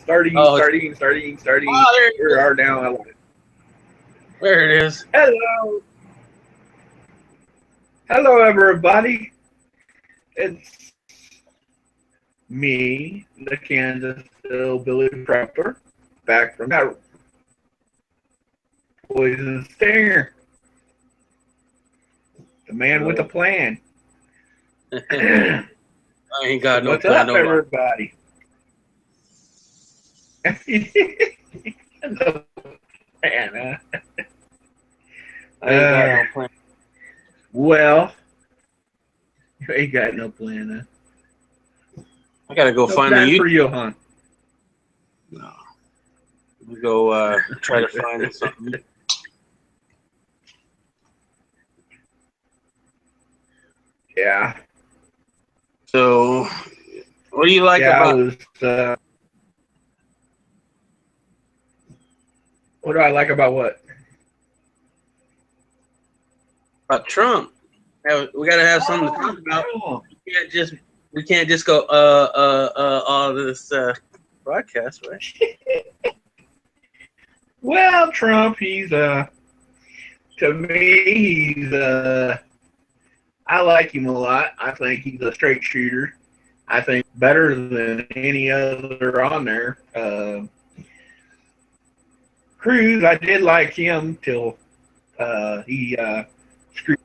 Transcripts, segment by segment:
Oh, Starting. there it We is. are now. There it is. Hello. Hello, everybody. It's me, the Kansas Hillbilly Prepper, back from that poison stinger. The man with a plan. I ain't got no What's plan. up, No, everybody? No plan, huh? I ain't got no plan. Well, you ain't got no plan, huh? I gotta go No find the plan for YouTube. you, huh? No. We go try to find something. Yeah. So, what do you like Yeah, I about? was. What do I like about what? About Trump? We gotta have something to talk about. Oh, We can't just go all this broadcast, right? well, Trump, he's to me, he's I like him a lot. I think he's a straight shooter. I think better than any other on there. Cruz, I did like him till he screwed.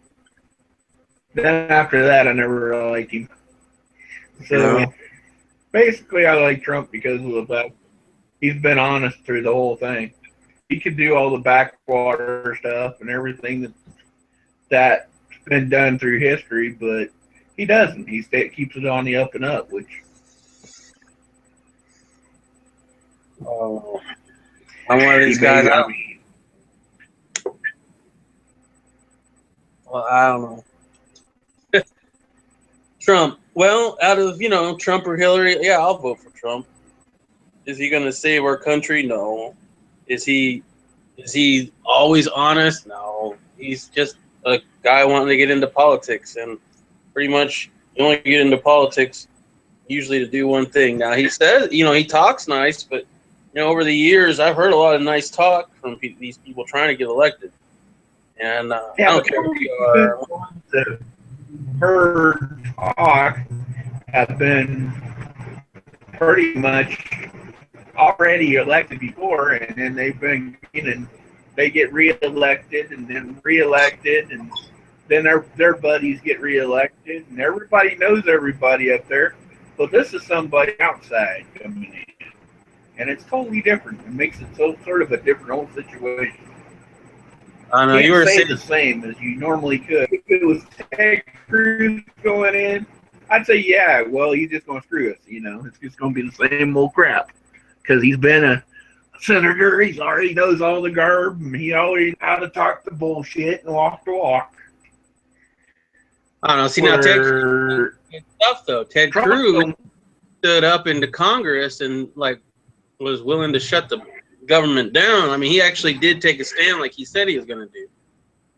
Then after that, I never really liked him. So No. basically, I like Trump because of the fact he's been honest through the whole thing. He could do all the backwater stuff and everything that's been done through history, but he doesn't. He keeps it on the up and up, which Oh, I'm one of these guys. Well, I don't know. Trump. Well, out of Trump or Hillary, yeah, I'll vote for Trump. Is he gonna save our country? No. Is he always honest? No. He's just a guy wanting to get into politics, and pretty much you only get into politics usually to do one thing. Now he says, he talks nice, but over the years I've heard a lot of nice talk from these people trying to get elected, and I don't care who you are. The heard talk have been pretty much already elected before, and then they've been they get reelected and then reelected, and then their buddies get reelected, and everybody knows everybody up there. But this is somebody outside coming in, and it's totally different. It makes it so sort of a different whole situation. I know you Can't were say saying the same as you normally could. If it was Ted Cruz going in, I'd say, yeah, well, he's just going to screw us. It's just going to be the same old crap because he's been a senator. He already knows all the garb, and he already knows how to talk the bullshit and walk the walk. I don't know. See, now Ted Cruz did stuff though. Ted Cruz stood up into Congress and was willing to shut the government down. I mean, he actually did take a stand like he said he was going to do.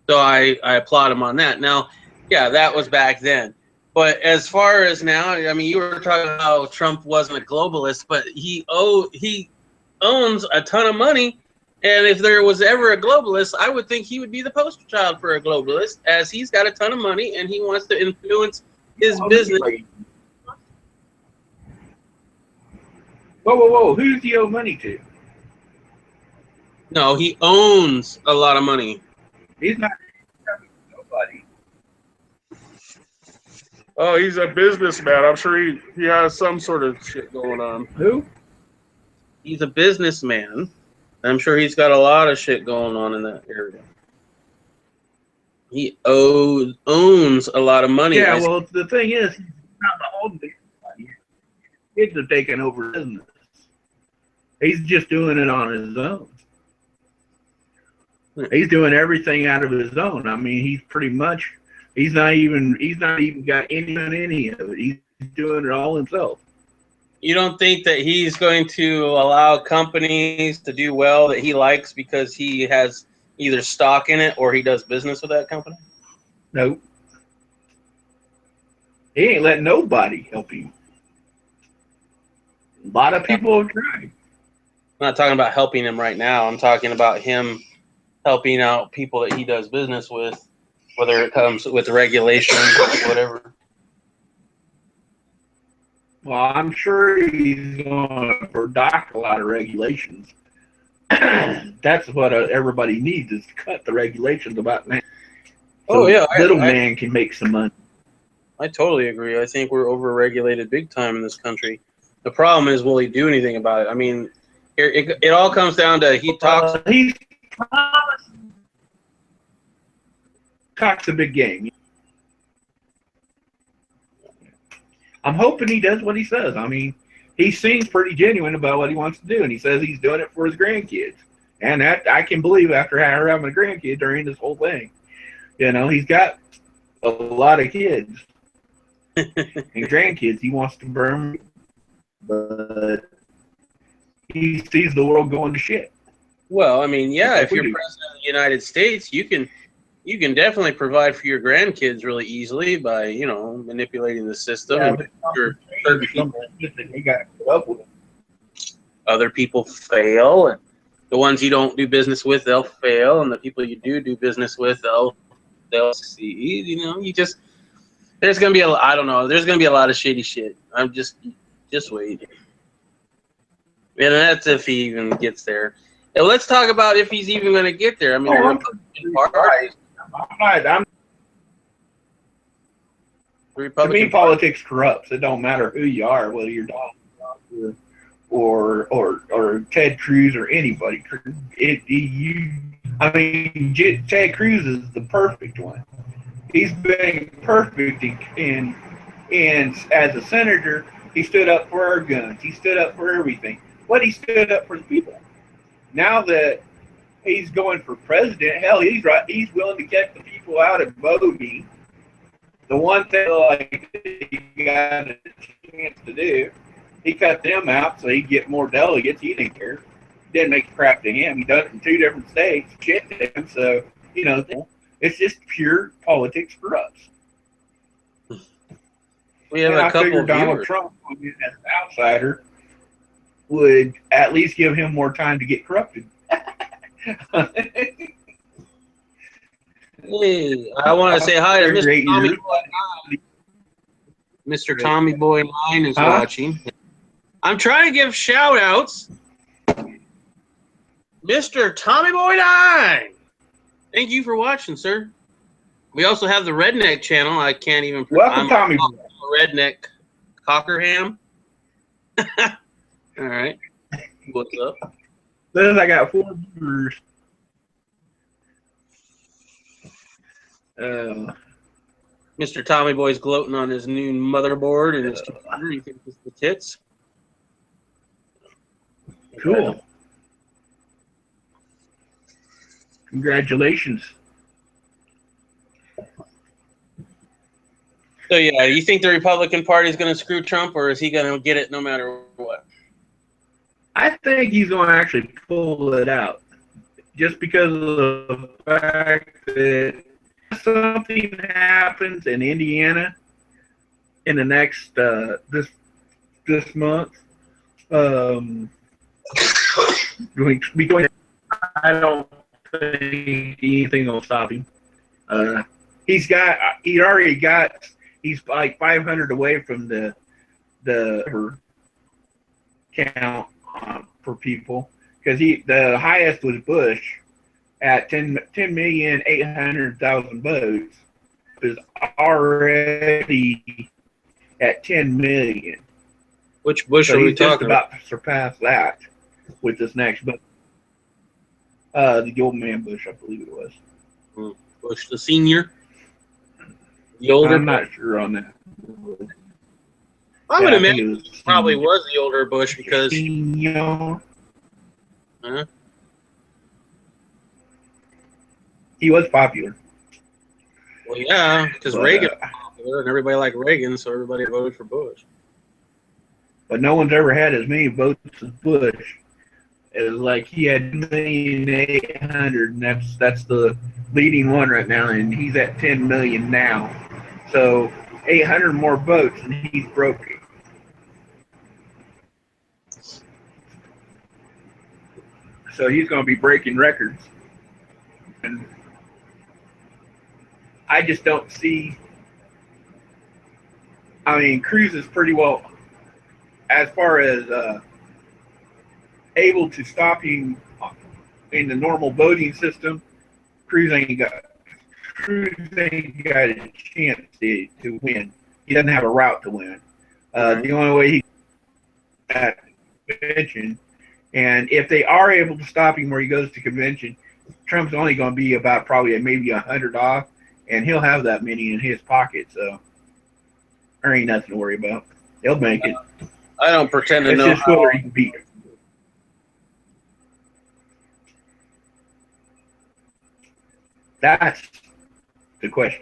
So I applaud him on that. Now, yeah, that was back then. But as far as now, I mean, you were talking about how Trump wasn't a globalist, but he owns a ton of money. And if there was ever a globalist, I would think he would be the poster child for a globalist, as he's got a ton of money and he wants to influence his business. Whoa. Who's he owe money to? No, he owns a lot of money. He's not nobody. Oh, he's a businessman. I'm sure he has some sort of shit going on. Who? He's a businessman. I'm sure he's got a lot of shit going on in that area. He owns a lot of money. Yeah, well, the thing is, he's not holding anybody. Kids are taking over business. He's just doing it on his own. He's doing everything out of his own. I mean, he's not even got any of it. He's doing it all himself. You don't think that he's going to allow companies to do well that he likes because he has either stock in it or he does business with that company? No. He ain't letting nobody help him. A lot of people have tried. not talking about helping him right now. I'm talking about him helping out people that he does business with, whether it comes with regulations or whatever. Well, I'm sure he's going to adopt a lot of regulations. That's what everybody needs, is to cut the regulations about man. So little man can make some money. I totally agree. I think we're overregulated big time in this country. The problem is, will he do anything about it? I mean, it all comes down to he talks a big game. I'm hoping he does what he says. I mean, he seems pretty genuine about what he wants to do, and he says he's doing it for his grandkids. And that I can believe after having a grandkid during this whole thing. You know, he's got a lot of kids and grandkids he wants to burn, but he sees the world going to shit. Well, I mean, yeah, if you're president of the United States, you can definitely provide for your grandkids really easily by, you know, manipulating the system. Yeah, and certain people, they got to put up with it. Other people fail, and the ones you don't do business with, they'll fail, and the people you do business with, they'll succeed. You know, there's gonna be I don't know. There's gonna be a lot of shitty shit. I'm just waiting. And that's if he even gets there. And let's talk about if he's even going to get there. I mean, I'm to me, politics corrupts. It don't matter who you are, whether you're Donald Trump or Ted Cruz or anybody. Ted Cruz is the perfect one. He's been perfect in as a senator. He stood up for our guns. He stood up for everything. But he stood up for the people. Now that he's going for president, hell, he's willing to get the people out of voting. The one thing like he got a chance to do, he cut them out so he'd get more delegates. He didn't care. Didn't make crap to him. He done it in 2 different states. Shit to him. So, you know, it's just pure politics for us. We have a couple of Donald Trump, as an outsider, would at least give him more time to get corrupted. Hey, I want to say hi to Mr. Tommy Boy 9. Mr. Tommy Boy 9 is watching. I'm trying to give shout outs. Mr. Tommy Boy 9. Thank you for watching, sir. We also have the Redneck channel. I can't even. Welcome, Tommy Boy. Redneck Cockerham. All right. What's up? Says I got 4 viewers. Mr. Tommy Boy's gloating on his new motherboard and his computer. He thinks it's the tits. Cool. Congratulations. So, yeah, you think the Republican Party is going to screw Trump, or is he going to get it no matter what? I think he's going to actually pull it out. Just because of the fact that something happens in Indiana in the next, this month, I don't think anything will stop him. He's like 500 away from the count for people, because the highest was Bush at 10,800,000 votes, is already at 10 million. Which Bush are we talking about? About to surpass that with this next, but the old man Bush, I believe it was. Bush the senior. The older. I'm not sure on that. I would imagine it probably was the older Bush because. Huh? He was popular. Well, yeah, because Reagan was popular and everybody liked Reagan, so everybody voted for Bush. But no one's ever had as many votes as Bush. It was like he had 1,800,000, and that's the leading one right now, and he's at 10 million now. So 800 more votes, and he's broke it. So he's going to be breaking records. And I just don't see. I mean, Cruz is pretty well, as far as able to stop him in the normal voting system. Cruz ain't got a chance to win. He doesn't have a route to win. The only way he at convention, and if they are able to stop him where he goes to convention, Trump's only going to be about probably maybe 100 off, and he'll have that many in his pocket. So there ain't nothing to worry about. He'll make it. I don't pretend to know just whether he can beat him. That's the question.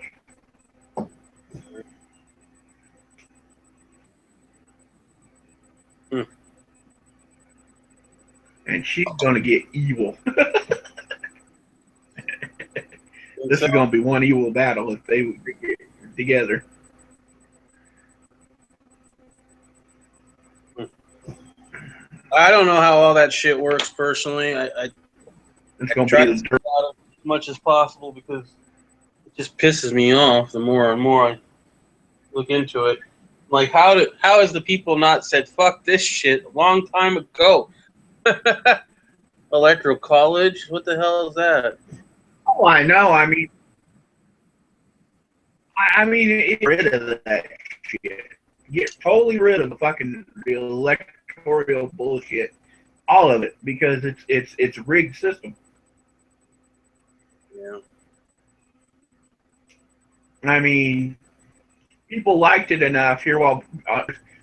And she's going to get evil. This is going to be one evil battle if they would get together. I don't know how all that shit works personally. It's going try to to be stay out of it as much as possible because it just pisses me off the more and more I look into it. Like, how has the people not said fuck this shit a long time ago? Electoral college? What the hell is that? Oh, I know. I mean, get rid of that shit. Get totally rid of the electoral bullshit, all of it, because it's a rigged system. Yeah. I mean, people liked it enough here,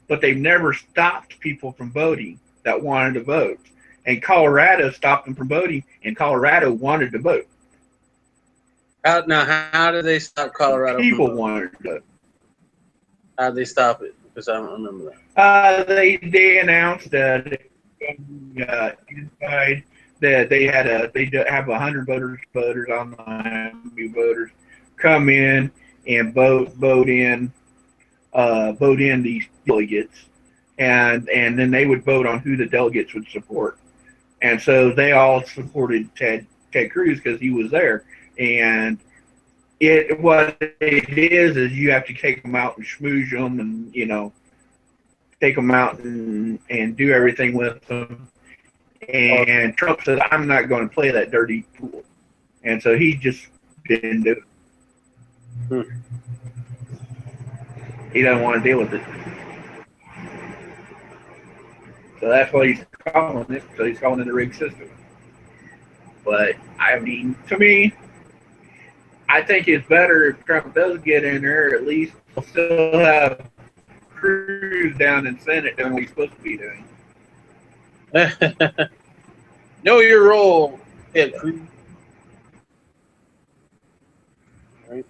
but they've never stopped people from voting that wanted to vote. And Colorado stopped them from voting, and Colorado wanted to vote. How did they stop Colorado? People wanted to vote. How did they stop it? Because I don't remember that. They announced that inside that they have 100 voters online, voters come in and vote in these delegates, and then they would vote on who the delegates would support. And so they all supported Ted Cruz because he was there. And what it is you have to take them out and schmooze them, and take them out and do everything with them. And Trump said, "I'm not going to play that dirty pool," and so he just didn't do it. He doesn't want to deal with it. So that's what he's calling it. So he's calling it a rigged system. But, I mean, to me, I think it's better if Trump does get in there. At least he'll still have Cruz down in Senate doing what he's supposed to be doing. Know your role, Ted Cruz. Right.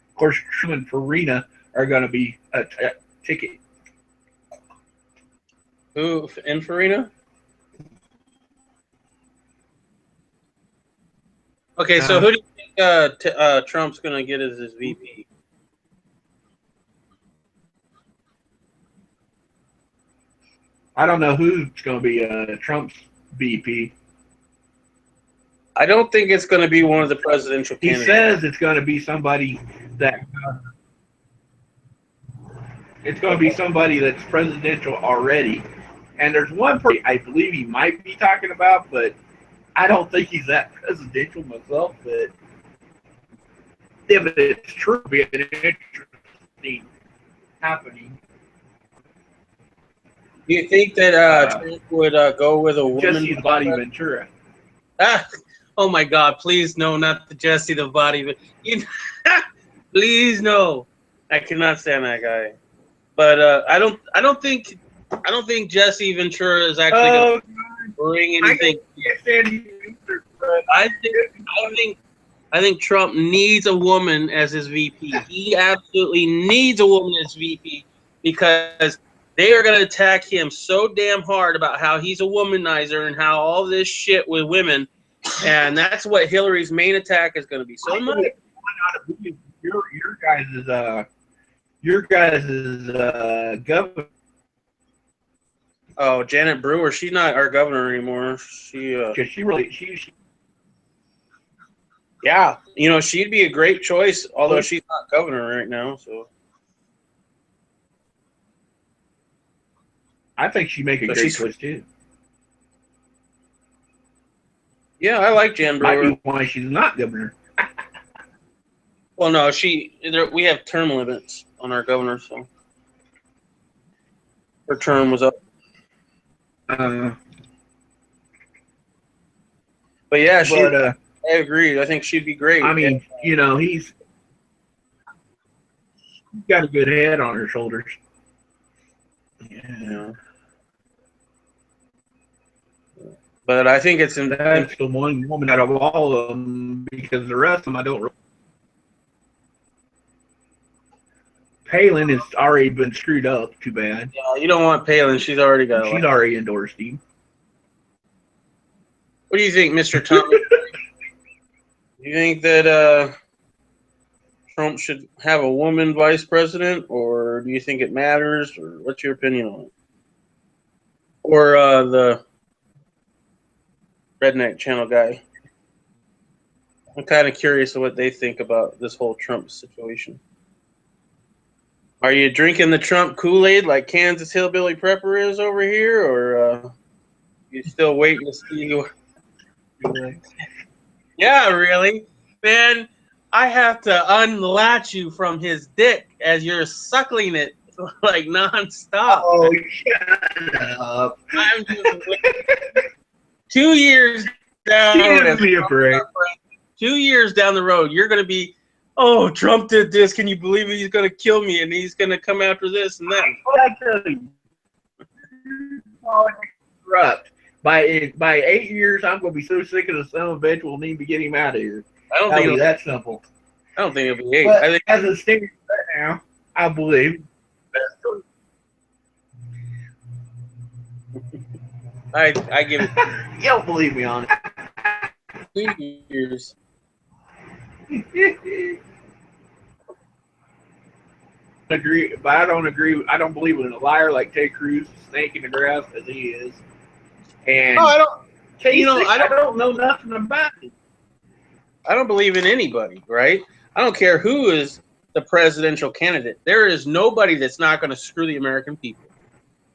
Of course, Trump and Farina are going to be a ticket. Who in Farina? Okay, so who do you think Trump's going to get as his VP? I don't know who's going to be Trump's VP. I don't think it's going to be one of the presidential candidates. He says it's going to be somebody that it's going to be somebody that's presidential already. And there's one person I believe he might be talking about, but I don't think he's that presidential myself. But if it's true, it'd be an interesting happening. Do you think that Trump would go with a woman? Jesse the Body Ventura. Oh my God! Please no, not the Jesse the Body. Please no. I cannot stand that guy. But I don't think Jesse Ventura is actually going to bring anything. I think Trump needs a woman as his VP. He absolutely needs a woman as VP because they are going to attack him so damn hard about how he's a womanizer and how all this shit with women, and that's what Hillary's main attack is going to be. So much. Your guys' governor Oh, Janet Brewer. She's not our governor anymore. Because she Yeah, she'd be a great choice, although she's not governor right now. So I think she'd make a great choice too. Yeah, I like Jan Brewer. Might be why she's not governor. Well, no, we have term limits on our governor, so her term was up. But yeah, I agree. I think she'd be great. I mean, he's got a good head on her shoulders. Yeah. But I think that's the one woman out of all of them, because the rest of them I don't. Palin has already been screwed up. Too bad. Yeah, you don't want Palin. She's already got. She's already endorsed him. What do you think, Mr. Thomas? You think that Trump should have a woman vice president, or do you think it matters, or what's your opinion on it? Or the Redneck Channel guy? I'm kind of curious of what they think about this whole Trump situation. Are you drinking the Trump Kool-Aid like Kansas Hillbilly Prepper is over here, or you still waiting to see? Yeah, really, man. I have to unlatch you from his dick as you're suckling it like nonstop. Oh, shut up! I'm just 2 years down. Give me a break. 2 years down the road, you're going to be, oh, Trump did this. Can you believe it? He's going to kill me, and he's going to come after this and that. I tell you, corrupt. By 8 years, I'm going to be so sick of the son of a bitch, we'll need to get him out of here. I don't think that's simple. I don't think it'll be 8. But I think as it stands right now, I believe. I give it You don't believe me on 2 years. it. Agree, but I don't agree. I don't believe in a liar like Ted Cruz, snake in the grass as he is. And No, I don't. I don't know nothing about it. I don't believe in anybody, right? I don't care who is the presidential candidate. There is nobody that's not going to screw the American people.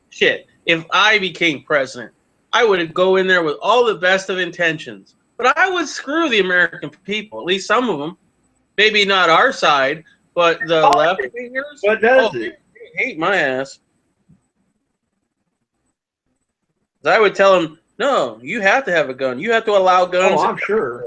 Shit. If I became president, I would go in there with all the best of intentions. But I would screw the American people, at least some of them. Maybe not our side, but the left fingers. What does it? They hate my ass. I would tell them, no, you have to have a gun. You have to allow guns. Oh, I'm sure.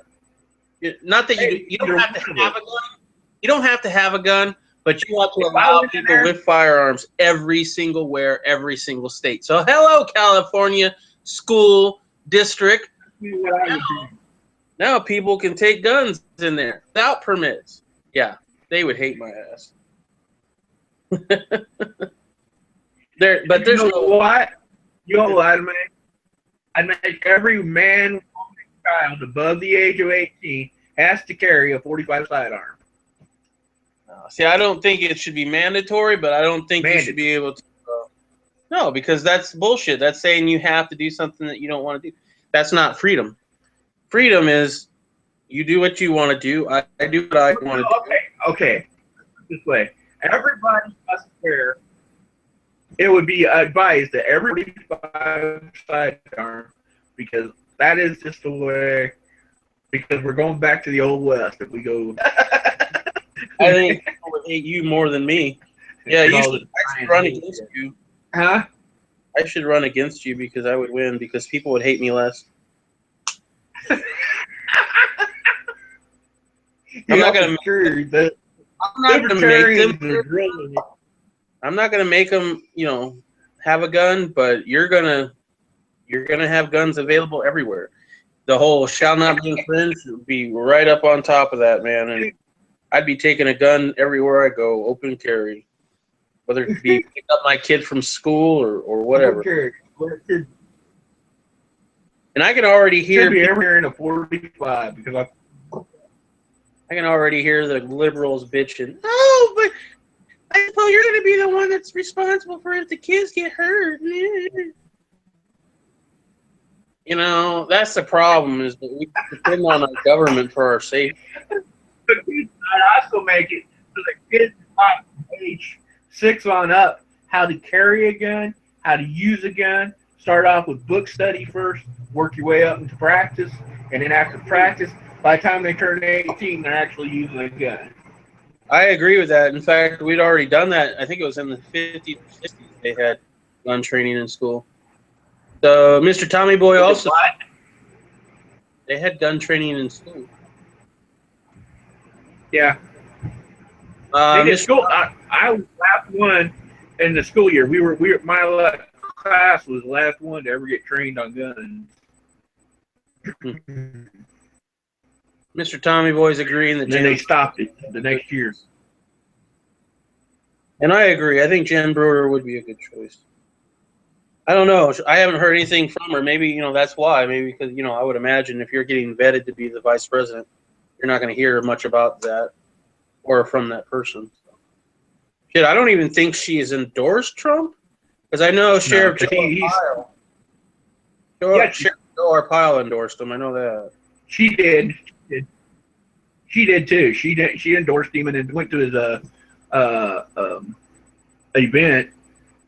Not that you don't have to have a gun. You don't have to have a gun, but you have to allow people with firearms every single state. So hello, California school district. Now people can take guns in there without permits. Yeah, they would hate my ass. But there's what? You know what, man? I'd make every man, woman, child above the age of 18 has to carry a .45 sidearm. See, I don't think it should be mandatory, but I don't think you should be able to. No, because that's bullshit. That's saying you have to do something that you don't want to do. That's not freedom. Freedom is you do what you want to do. I do what I want to do. Okay. This way. Everybody must wear. It would be advised that every sidearm, because that is just the way. Because we're going back to the old west. If we go, I think people would hate you more than me. Yeah, I should run against you. Huh? I should run against you because I would win because people would hate me less. I'm not gonna make them, have a gun, but you're gonna have guns available everywhere. The whole shall not be infringed would be right up on top of that, man. And I'd be taking a gun everywhere I go, open carry, whether it be pick up my kid from school or whatever. And I can already hear everywhere in a 45 because I can already hear the liberals bitching. Oh, but I suppose you're going to be the one that's responsible for if the kids get hurt. You know, that's the problem is that we depend on our government for our safety. But kids might also make it so the kids taught from age 6 on up how to carry a gun, how to use a gun. Start off with book study first, work your way up into practice, and then after practice, by the time they turn 18, they're actually using a gun. I agree with that. In fact, we'd already done that. I think it was in the 50s or 60s they had gun training in school. So Mr. Tommy Boy also, they had gun training in school. Yeah. They did school. I was the last one in the school year. My class was the last one to ever get trained on guns. Mr. Tommy Boy's agreeing that Then they stopped it the next year. And I agree. I think Jen Brewer would be a good choice. I don't know. I haven't heard anything from her. Maybe, you know, that's why. Maybe because, you know, I would imagine if you're getting vetted to be the vice president, you're not going to hear much about that or from that person. Shit, I don't even think she has endorsed Trump. Because I know Sheriff Joe Arpaio. Sheriff Joe Arpaio endorsed him. I know that. She did. She did too. She endorsed him and then went to his event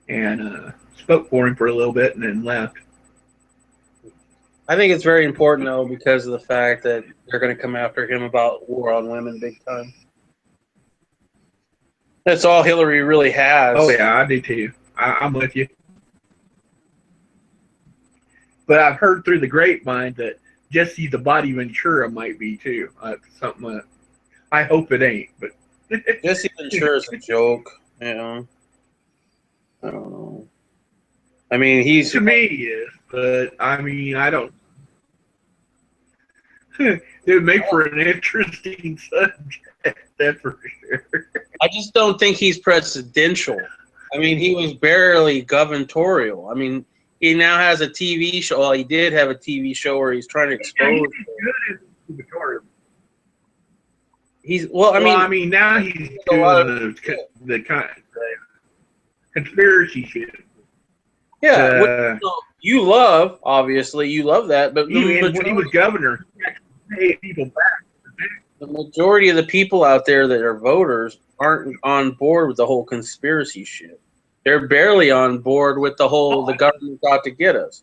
and spoke for him for a little bit and then left. I think it's very important though because of the fact that they're going to come after him about war on women big time. That's all Hillary really has. Oh yeah, I do too. I'm with you. But I've heard through the grapevine that Jesse the Body Ventura might be too. Something. I hope it ain't, but Jesse Ventura is a joke. You know. I don't know. I mean, he's to me he is, but I mean, I don't. It would make for an interesting subject, that's for sure. I just don't think he's presidential. I mean, he was barely gubernatorial. I mean, he now has a TV show. Well, he did have a TV show where he's trying to expose. Yeah, he's good as gubernatorial. I mean, now he's doing the conspiracy shit. Yeah, you love, obviously, you love that, but when he was governor, he actually paid people back. The majority of the people out there that are voters aren't on board with the whole conspiracy shit. They're barely on board with the whole the government's out to get us.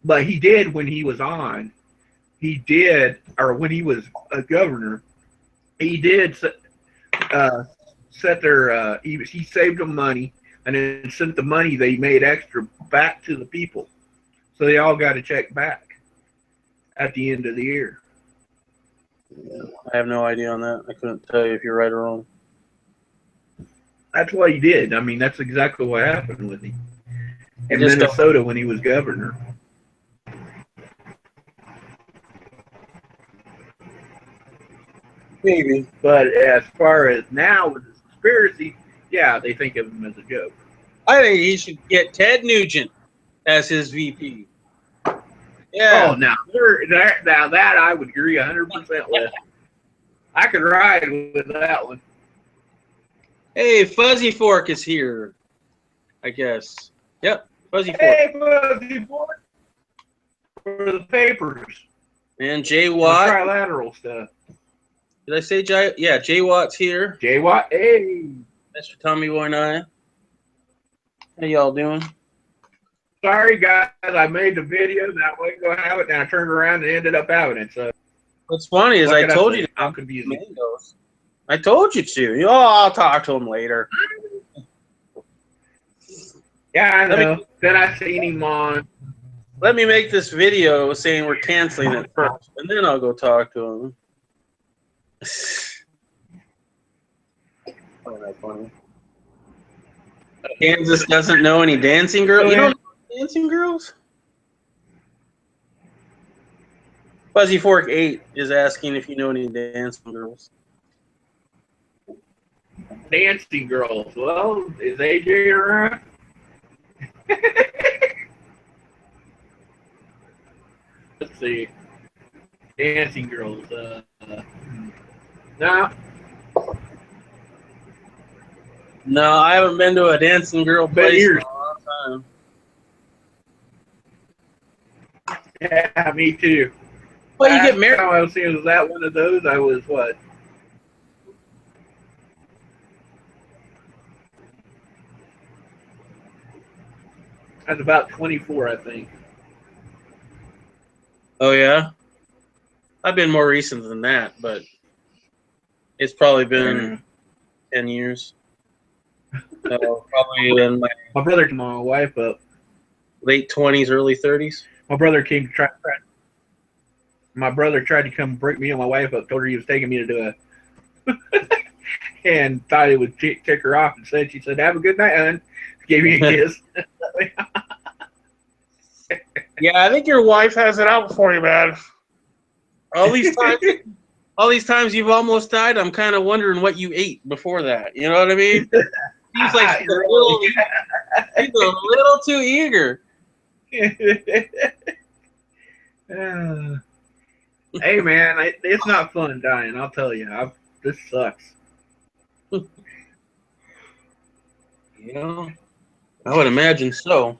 But he did when he was on. He did, or when he was a governor, he did set their. He saved them money and then sent the money they made extra back to the people, so they all got a check back at the end of the year. Yeah, I have no idea on that. I couldn't tell you if you're right or wrong. That's what he did. I mean, that's exactly what happened with him in Minnesota when he was governor. Maybe. But as far as now with the conspiracy, yeah, they think of him as a joke. I think he should get Ted Nugent as his VP. Yeah. Oh, now that I would agree 100% with. I could ride with that one. Hey, Fuzzy Fork is here, I guess. Yep, Fuzzy Fork. Hey, Fuzzy Fork. For the papers. And Jay Watt. Trilateral stuff. Did I say Jay? Yeah, Jay Watt's here. Jay Watt, hey. Mr. Tommy Boy 9. How y'all doing? Sorry, guys. I made the video that I wasn't going to have it, and I turned around and ended up having it. So what's funny is I told you to I'm confused. Mangoes. I told you to. Oh, I'll talk to him later. Yeah, I know. Then I seen him on. Let me make this video saying we're canceling it first, and then I'll go talk to him. Oh, that's funny. Kansas doesn't know any dancing girls. You don't know dancing girls? Fuzzy Fork 8 is asking if you know any dancing girls. Dancing girls. Well, is AJ around? Let's see. Dancing girls. No. No, I haven't been to a dancing girl place in a long time. Yeah, me too. Well, you get Last time married. I was seeing was that one of those. I was what? I was about 24, I think. Oh yeah, I've been more recent than that, but it's probably been 10 years. So probably in my My brother came my wife up. late 20s, early 30s. My brother came to try. My brother tried to come break me and my wife up. Told her he was taking me to do and thought it would tick her off. And she said, "Have a good night, hon." Gave me a kiss. Yeah, I think your wife has it out for you, man. All these times you've almost died, I'm kind of wondering what you ate before that. You know what I mean? Seems like she's a little too eager. Hey man, it's not fun dying. I'll tell you. This sucks. You know, I would imagine so.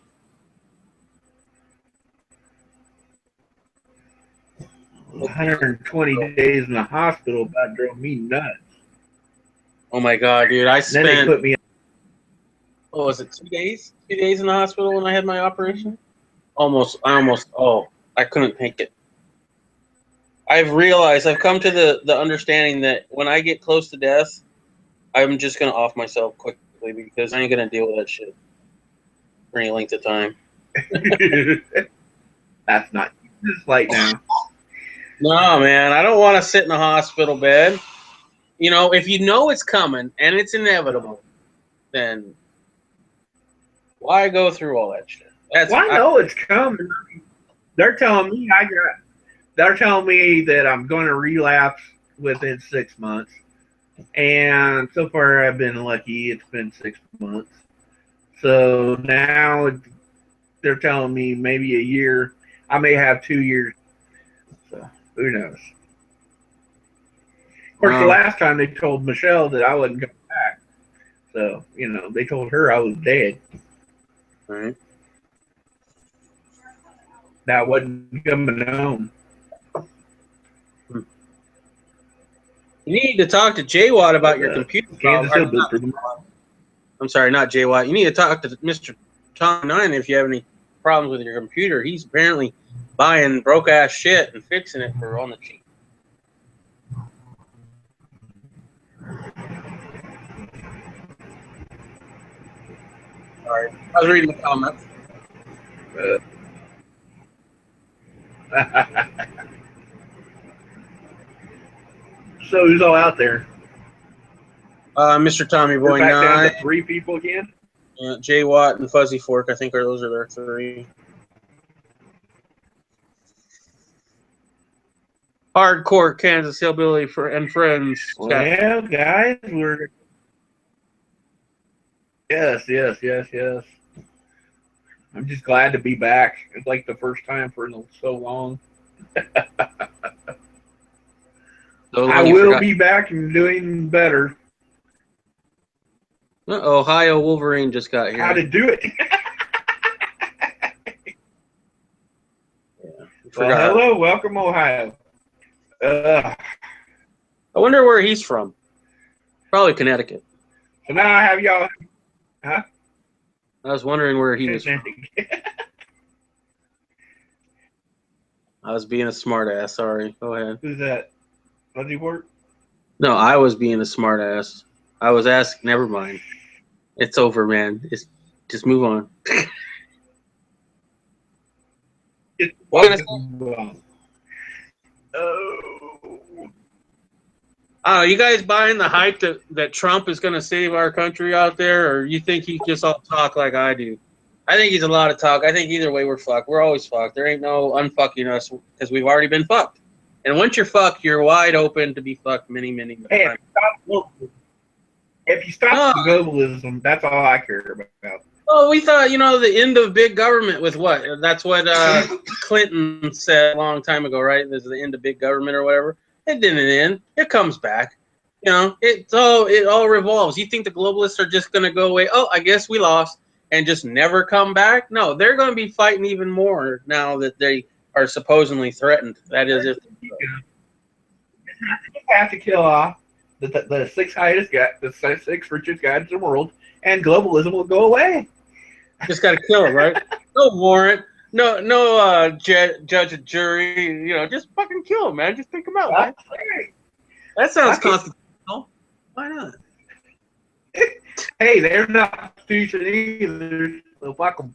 120 days in the hospital about drove me nuts. Oh my god, dude! I Then they spent put me. what was it? 2 days? 2 days in the hospital when I had my operation. I couldn't take it. I've come to the understanding that when I get close to death, I'm just gonna off myself quickly because I ain't gonna deal with that shit for any length of time. That's not just like now. No, man, I don't want to sit in a hospital bed. You know, if you know it's coming and it's inevitable, then why go through all that shit? Well, I know it's coming. They're telling me They're telling me that I'm going to relapse within 6 months, and so far I've been lucky. It's been 6 months. So now they're telling me maybe a year. I may have 2 years. So who knows? Of course, the last time they told Michelle that I wasn't coming back. So, they told her I was dead. Right. That I wasn't coming home. You need to talk to Jay Watt about your computer. Kansas I'm sorry, not Jay Watt. You need to talk to Mr. Tom Nine if you have any problems with your computer. He's apparently buying broke ass shit and fixing it for on the cheap. Sorry, I was reading the comments. So who's all out there? Mr. Tommy Boy We're back down 9, to 3 people again. Jay Watt, and Fuzzy Fork. I think those are their 3. Hardcore Kansas Hillbilly and friends. Well, guys, yes. I'm just glad to be back. It's like the first time for so long. I will be back and doing better. Ohio Wolverine just got here. How to do it. Well, hello, welcome, Ohio. I wonder where he's from. Probably Connecticut. So now I have y'all. Huh? I was wondering where he was from. I was being a smartass. Sorry. Go ahead. Who's that? Fuzzy Fork? No, I was being a smartass. I was asking. Never mind. It's over, man. Just move on. Oh, you guys buying the hype that Trump is going to save our country out there, or you think he just all talk like I do? I think he's a lot of talk. I think either way we're fucked. We're always fucked. There ain't no unfucking us because we've already been fucked. And once you're fucked, you're wide open to be fucked many, many times. If you stop the globalism, that's all I care about. Oh, we thought, the end of big government with what? That's what Clinton said a long time ago, right? This is the end of big government or whatever. It didn't end. It comes back. It all revolves. You think the globalists are just going to go away? Oh, I guess we lost and just never come back? No, they're going to be fighting even more now that they are supposedly threatened. That is, if You have to kill off the six highest guys, the six richest guys in the world, and globalism will go away. just got to kill him, right? No warrant, no judge and jury. Just fucking kill him, man. Just take him out, man. That sounds constitutional. Why not? Hey, they're not constitution either, so fuck them.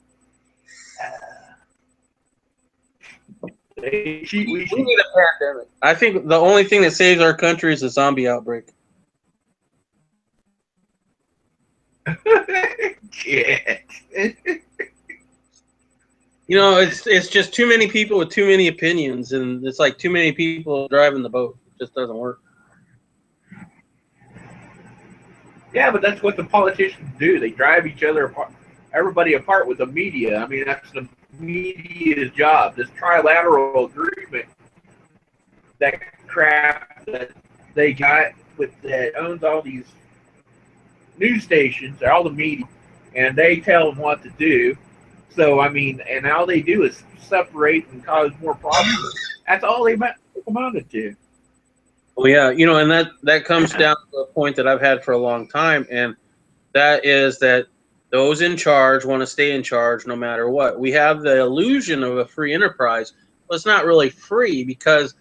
We need a pandemic. I think the only thing that saves our country is a zombie outbreak. Shit. It's just too many people with too many opinions, and it's like too many people driving the boat. It just doesn't work. Yeah, but that's what the politicians do. They drive each other apart, everybody apart with the media. I mean, that's the media's job. This trilateral agreement, that crap that they got that owns all these news stations, all the media, and they tell them what to do. So, I mean, and all they do is separate and cause more problems. That's all they amounted to. Well, yeah, and that comes down to a point that I've had for a long time, and that is that those in charge want to stay in charge no matter what. We have the illusion of a free enterprise. Well, it's not really free because,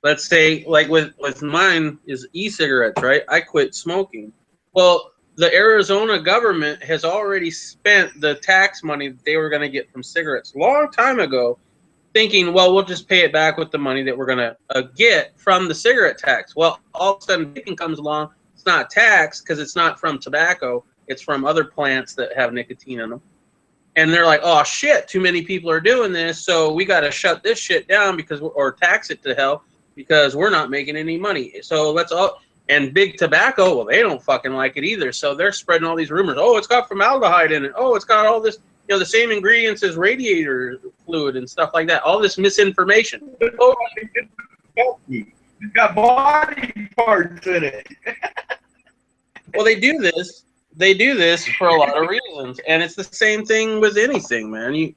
let's say, like with mine is e-cigarettes, right? I quit smoking. Well, the Arizona government has already spent the tax money that they were going to get from cigarettes a long time ago, thinking, well, we'll just pay it back with the money that we're going to get from the cigarette tax. Well, all of a sudden, vaping comes along. It's not taxed because it's not from tobacco. It's from other plants that have nicotine in them. And they're like, oh, shit, too many people are doing this, so we got to shut this shit down or tax it to hell because we're not making any money. So let's all... And big tobacco, well, they don't fucking like it either. So they're spreading all these rumors. Oh, it's got formaldehyde in it. Oh, it's got all this, the same ingredients as radiator fluid and stuff like that. All this misinformation. Oh, it's got body parts in it. Well, they do this. They do this for a lot of reasons, and it's the same thing with anything, man.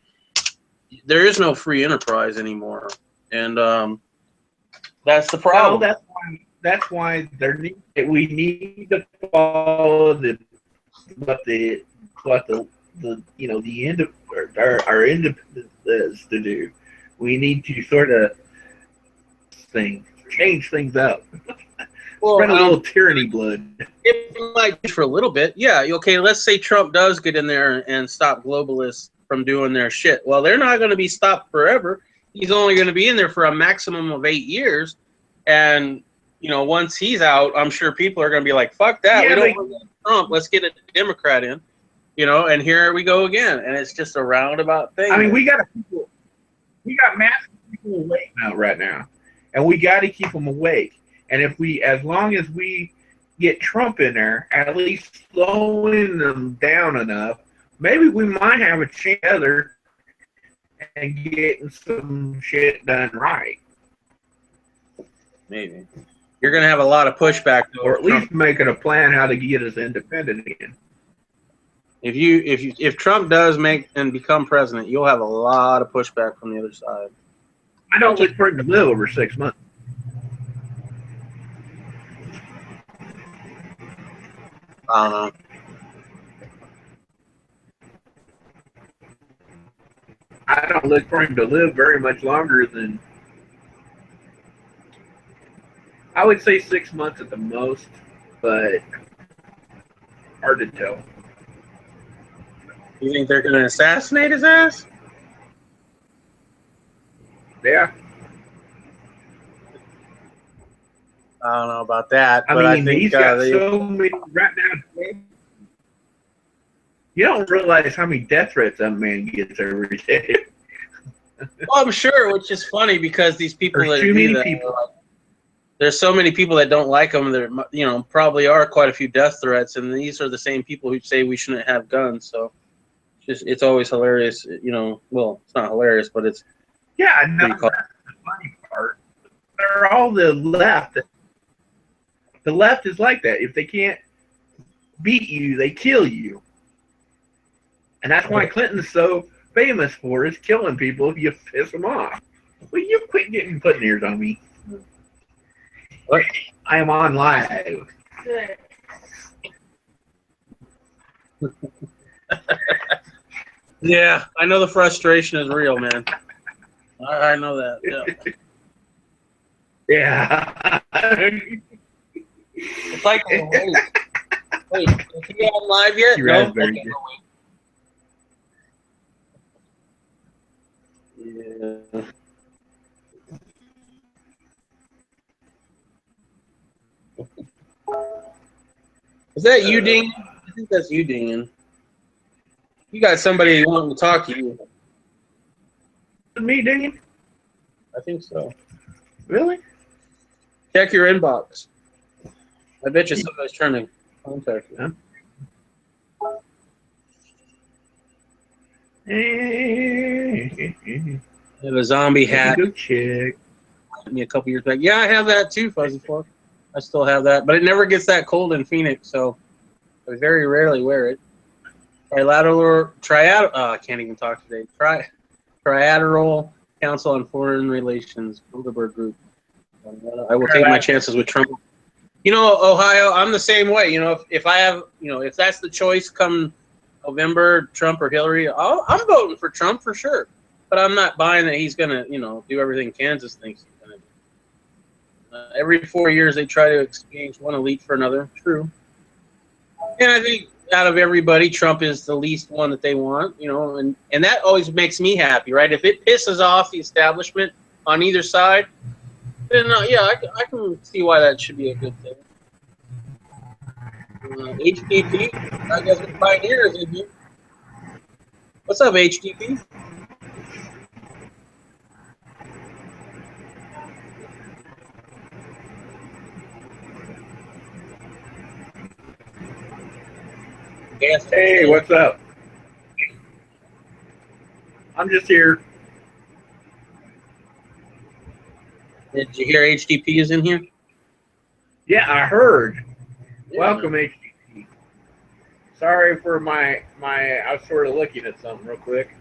There is no free enterprise anymore, and that's the problem. Well, that's why we need to follow our independence to do. We need to sort of change things up. Well, spread a little tyranny blood. It might be for a little bit. Yeah, okay, let's say Trump does get in there and stop globalists from doing their shit. Well, they're not going to be stopped forever. He's only going to be in there for a maximum of 8 years. And, once he's out, I'm sure people are going to be like, fuck that. Yeah, we don't want Trump. Let's get a Democrat in. And here we go again. And it's just a roundabout thing. I mean, we got massive people awake now right now. And we got to keep them awake. And as long as we get Trump in there, at least slowing them down enough, maybe we might have a chance together and getting some shit done right. Maybe. You're going to have a lot of pushback. Or at least making a plan how to get us independent again. If Trump does make and become president, you'll have a lot of pushback from the other side. I don't look for him to live over 6 months. I don't know. I don't look for him to live very much longer than, I would say 6 months at the most, but hard to tell. You think they're going to assassinate his ass? Yeah. I don't know about that. I but mean, I think, he's got so many right now. You don't realize how many death threats that man gets every day. Well, I'm sure, which is funny because these people There's that too do many that, people. There's so many people that don't like him. There, probably are quite a few death threats, and these are the same people who say we shouldn't have guns. So, it's always hilarious. Well, it's not hilarious, but it's Yeah, no, that's the funny part. They're all the left. The left is like that. If they can't beat you, they kill you. And that's why Clinton's so famous for is killing people if you piss them off. Will you quit getting putting ears on me? What? I am on live. Good. Yeah, I know the frustration is real, man. I know that. Yeah. Yeah. It's like, wait, is he on live yet? Your No? raspberry. Okay, no, wait. Yeah. Is that you, Dean? I think that's you, Dean. You got somebody wanting to talk to you. Me, Dean? I think so. Really? Check your inbox. I bet you somebody's trying to contact you. Huh? I I have a zombie hat. Go check. Me a couple years back. Yeah, I have that too, Fuzzy Fork. I still have that, but it never gets that cold in Phoenix, so I very rarely wear it. I can't even talk today. Trilateral Council on Foreign Relations, Bilderberg Group. I will take my chances with Trump. You know, Ohio, I'm the same way. You know, if I have, you know, if that's the choice come November, Trump or Hillary, I'm voting for Trump for sure. But I'm not buying that he's going to, you know, do everything Kansas thinks he's going to do. Every 4 years they try to exchange one elite for another. True. And I think out of everybody, Trump is the least one that they want, you know, and that always makes me happy, right? If it pisses off the establishment on either side, then yeah, I can see why that should be a good thing. HDP, I guess we're pioneers in here. What's up, HDP? Hey, what's up? I'm just here. Did you hear HDP is in here? Yeah, I heard. Yeah. Welcome, HDP. Sorry for my. I was sort of looking at something real quick.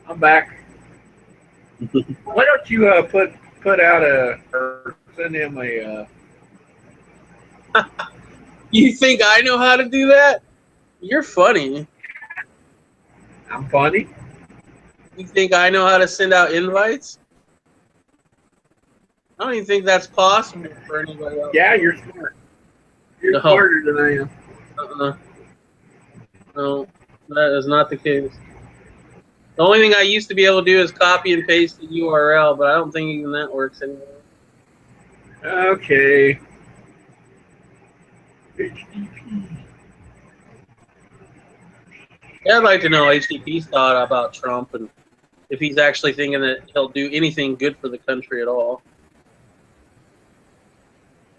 I'm back. Why don't you put out or send him a? You think I know how to do that? You're funny. I'm funny. You think I know how to send out invites? I don't even think that's possible for anybody else. Yeah, you're smart. You're No. smarter than I am. No, that is not the case. The only thing I used to be able to do is copy and paste the URL, but I don't think even that works anymore. Okay. HDP. Yeah, I'd like to know HDP's thought about Trump and if he's actually thinking that he'll do anything good for the country at all.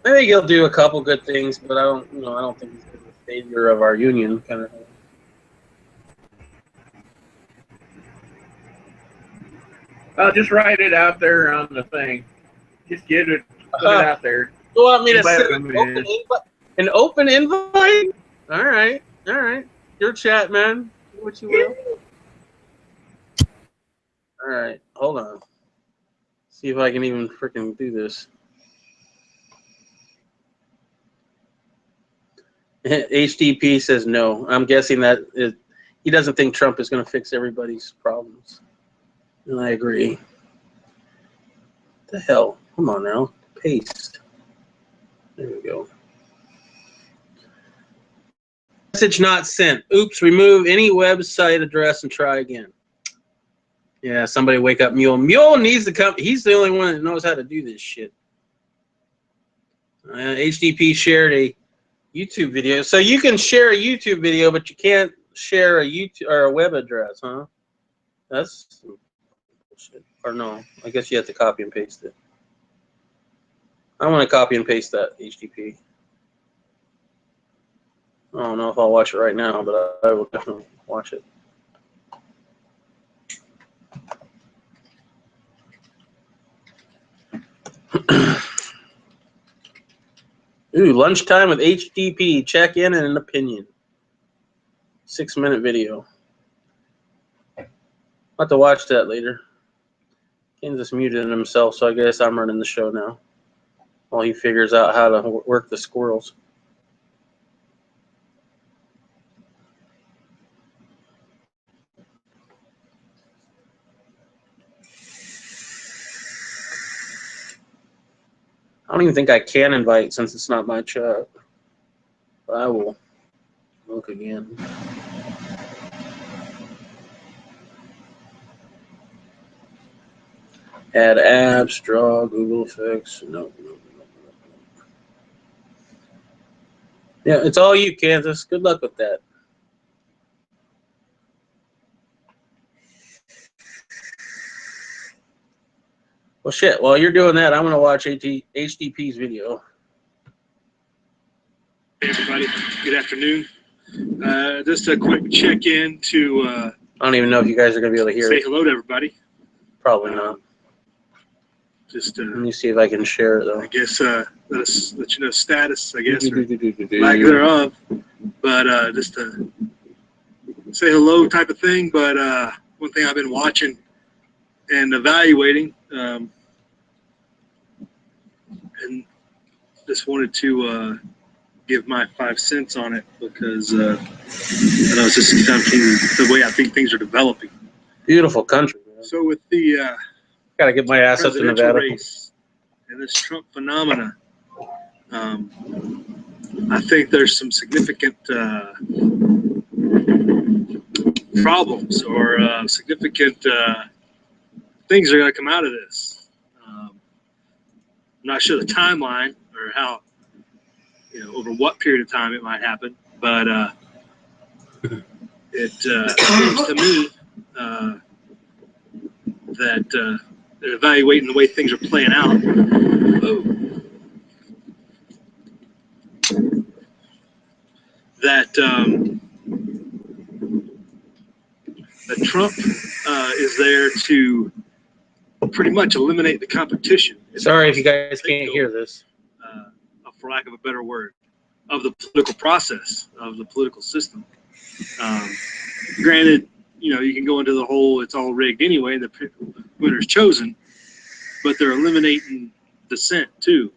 I think he'll do a couple good things, but I don't think he's the savior of our union kind of thing. I'll just write it out there on the thing. Just get it, put it out there. You want me to Invite send him in. an open invite? All right. Your chat, man. Do what you will. All right, hold on. See if I can even freaking do this. HDP says no. I'm guessing that he doesn't think Trump is going to fix everybody's problems. And I agree. What the hell? Come on now. Paste. There we go. Message not sent. Oops, remove any website address and try again. Yeah, somebody wake up Mule. Mule needs to come. He's the only one that knows how to do this shit. HDP shared a YouTube video. So you can share a YouTube video, but you can't share a YouTube or a web address, huh? That's bullshit. Or no, I guess you have to copy and paste it. I want to copy and paste that HTTP. I don't know if I'll watch it right now, but I will definitely watch it. Ooh, lunchtime with HDP. Check in and an opinion. 6-minute video. I'll have to watch that later. Kansas muted himself, so I guess I'm running the show now while he figures out how to work the squirrels. I don't even think I can invite since it's not my chat. But I will look again. Add apps, draw, Google Fix. No. Yeah, it's all you, Kansas. Good luck with that. Well, shit. While you're doing that, I'm going to watch HDP's video. Hey, everybody. Good afternoon. Just a quick check-in to I don't even know if you guys are going to be able to hear say it. hello to everybody. Probably not. Just, Let me see if I can share it, though. I guess, let you know status, I guess, or lack thereof. But just to say hello type of thing. But one thing I've been watching and evaluating, and just wanted to give my 5 cents on it because I know it's just something, the way I think things are developing. Beautiful country, man. So with the Got to get my ass up to presidential Nevada. race and this Trump phenomena, I think there's some significant problems or significant things that are going to come out of this. I'm not sure the timeline or how, over what period of time it might happen, but it seems to me that evaluating the way things are playing out, that Trump is there to pretty much eliminate the competition. Sorry if you guys can't hear this. For lack of a better word, of the political process, of the political system. Granted, you can go into the whole it's all rigged anyway, the winner's chosen, but they're eliminating dissent too.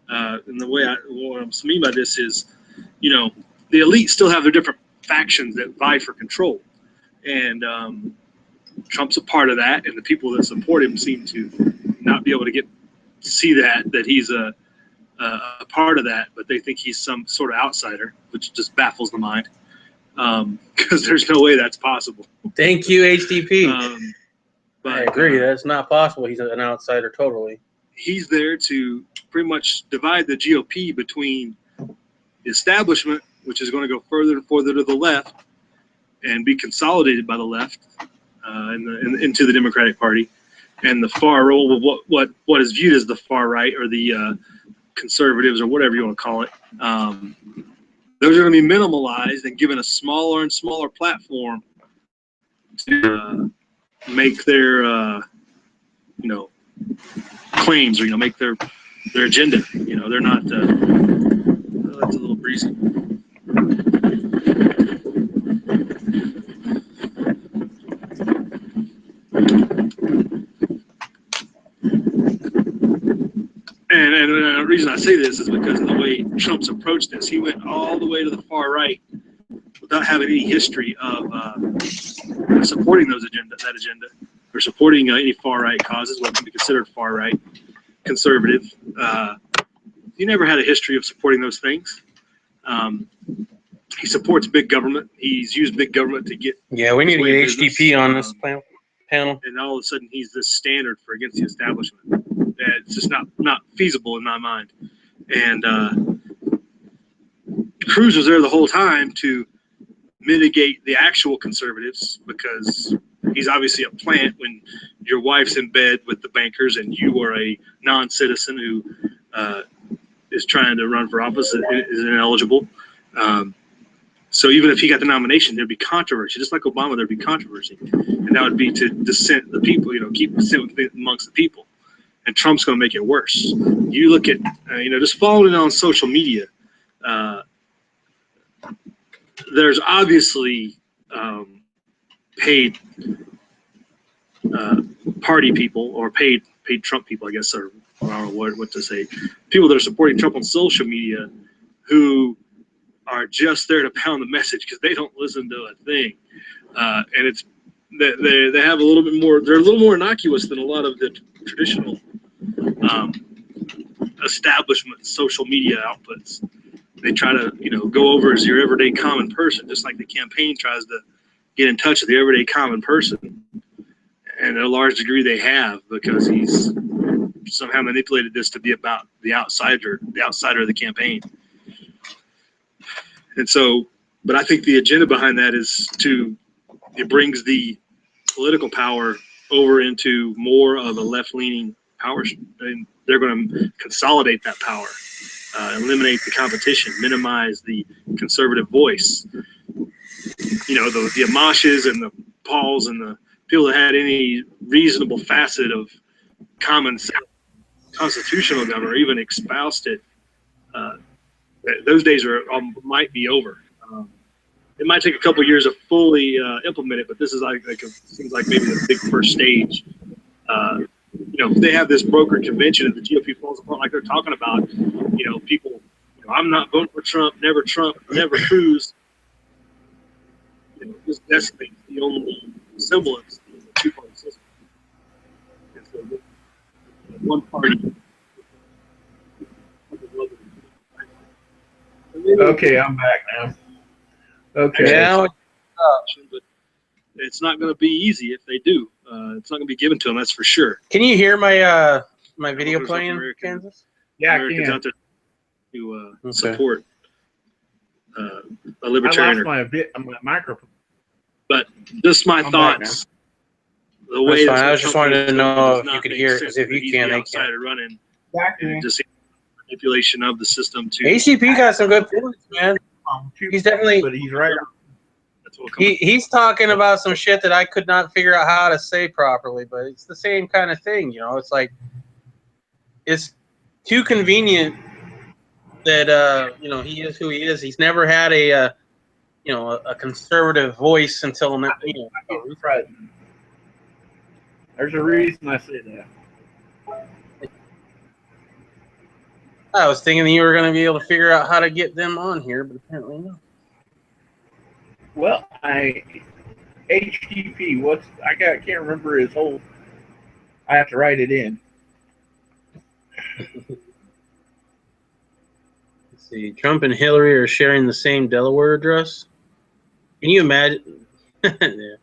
And the way what I'm mean by this is, the elite still have their different factions that vie for control. And Trump's a part of that, and the people that support him seem to not be able to see that he's a part of that, but they think he's some sort of outsider, which just baffles the mind, because there's no way that's possible. Thank you, HDP. But I agree. That's not possible. He's an outsider totally. He's there to pretty much divide the GOP between the establishment, which is going to go further and further to the left and be consolidated by the left into the Democratic Party, and the far role of what is viewed as the far right or the conservatives or whatever you want to call it. Those are going to be minimalized and given a smaller and smaller platform to make their claims or make their agenda. They're not. That's a little breezy. And the reason I say this is because of the way Trump's approached this. He went all the way to the far right without having any history of supporting that agenda, or supporting any far right causes, what can be considered far right, conservative. He never had a history of supporting those things. He supports big government. He's used big government to get. Yeah, we need to get HDP on this panel. And all of a sudden, he's this standard for against the establishment. It's just not feasible in my mind. And Cruz was there the whole time to mitigate the actual conservatives, because he's obviously a plant when your wife's in bed with the bankers and you are a non-citizen who is trying to run for office and is ineligible. So even if he got the nomination, there'd be controversy. Just like Obama, there'd be controversy. And that would be to dissent the people, keep dissent amongst the people. And Trump's going to make it worse. You look at, just following it on social media, there's obviously paid party people or paid Trump people, I guess, or I don't know what to say, people that are supporting Trump on social media who are just there to pound the message because they don't listen to a thing, and it's they have a little bit more. They're a little more innocuous than a lot of the traditional establishment social media outputs. They try to go over as your everyday common person, just like the campaign tries to get in touch with the everyday common person, and in a large degree they have, because he's somehow manipulated this to be about the outsider of the campaign. And so, but I think the agenda behind that is it brings the political power over into more of a left-leaning power, and they're going to consolidate that power, eliminate the competition, minimize the conservative voice. The Amashes and the Pauls and the people that had any reasonable facet of common sense, constitutional government, or even espoused it, those days might be over. It might take a couple of years to fully implement it, but this is seems like maybe the big first stage. They have this brokered convention and the GOP falls apart, like they're talking about. People, I'm not voting for Trump, never Cruz. This decimates the only semblance of the two-party system. And so one party. Okay, I'm back now. Okay. Yeah. But it's not going to be easy if they do. It's not going to be given to them, that's for sure. Can you hear my my video There's playing, Americans- Kansas? Yeah, I Americans can. out there to Okay. support a I libertarian. lost my microphone. But just my I'm back thoughts. The way That's fine. that I was just Trump wanted to does know does if not you could make hear it, sense, 'cause if that you he's can, the they outsider can. running, Back and in. it just seems manipulation of the system to. ACP got some good points, man. He's definitely But he's right. That's what comes- he's talking about some shit that I could not figure out how to say properly, but it's the same kind of thing, It's like it's too convenient that he is who he is. He's never had a conservative voice until now. Right. There's a reason I say that. I was thinking that you were going to be able to figure out how to get them on here, but apparently not. Well, HTP. I can't remember his whole. I have to write it in. Let's see. Trump and Hillary are sharing the same Delaware address. Can you imagine? Yeah.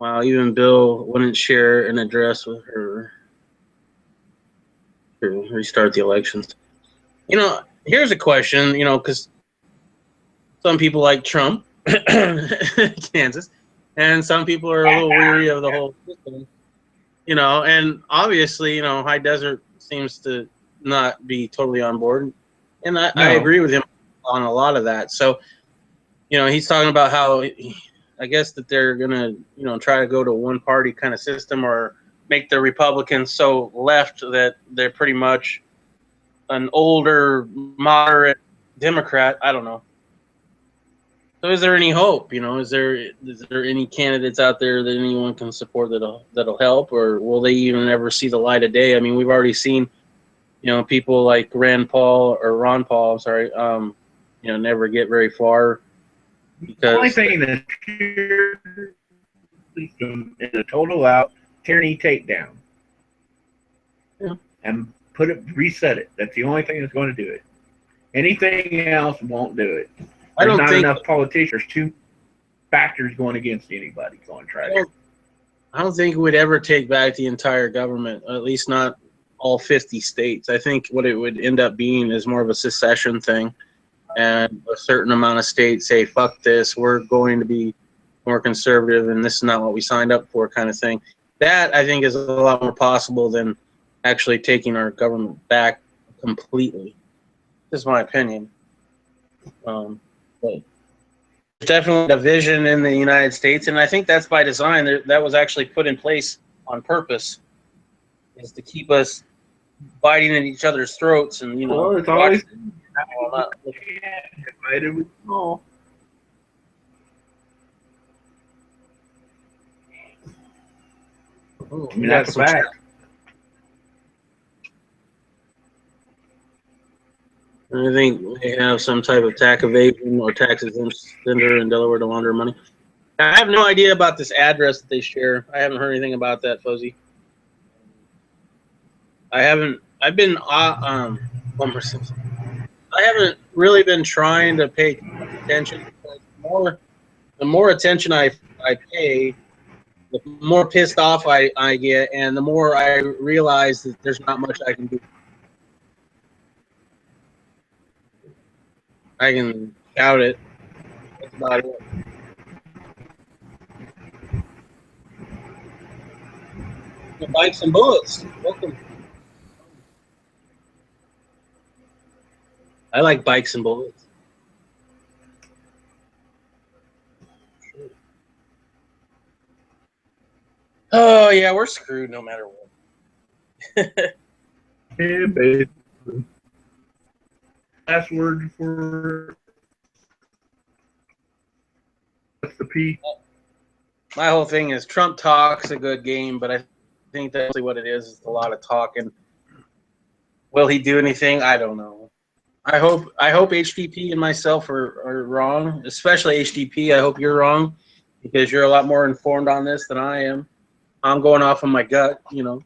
Wow, even Bill wouldn't share an address with her to restart the elections. Here's a question, because some people like Trump, Kansas, and some people are a little weary of the whole system, and obviously, High Desert seems to not be totally on board. And I agree with him on a lot of that. So, he's talking about how I guess that they're going to, try to go to a one-party kind of system or make the Republicans so left that they're pretty much an older, moderate Democrat. I don't know. So is there any hope? Is there any candidates out there that anyone can support that'll help, or will they even ever see the light of day? I mean, we've already seen, people like Ron Paul, never get very far. The only thing that is a total out tyranny takedown. Yeah. And reset it. That's the only thing that's going to do it. Anything else won't do it. I There's don't not think enough politicians. There's two factors going against anybody going to try to. I don't think we'd ever take back the entire government, at least not all 50 states. I think what it would end up being is more of a secession thing. And a certain amount of states say, fuck this, we're going to be more conservative and this is not what we signed up for, kind of thing. That, I think, is a lot more possible than actually taking our government back completely. This is my opinion. But there's definitely a division in the United States, and I think that's by design. That was actually put in place on purpose, is to keep us biting at each other's throats and, Well, it's always watching. with small. Oh, I mean, that's a fact. I think they have some type of tax evasion or tax exempt sender in Delaware to launder money. I have no idea about this address that they share. I haven't heard anything about that, Fuzzy. I haven't. I've been 1%. I haven't really been trying to pay attention. Because the more attention I pay, the more pissed off I get, and the more I realize that there's not much I can do. I can shout it. That's about it. Bikes and bullets. Welcome. I like bikes and bullets. Oh yeah, we're screwed no matter what. Yeah, basically. Last word for what's the P? My whole thing is Trump talks a good game, but I think that's really what it is. It's a lot of talking. Will he do anything? I don't know. I hope HDP and myself are wrong, especially HDP. I hope you're wrong because you're a lot more informed on this than I am. I'm going off of my gut, you know.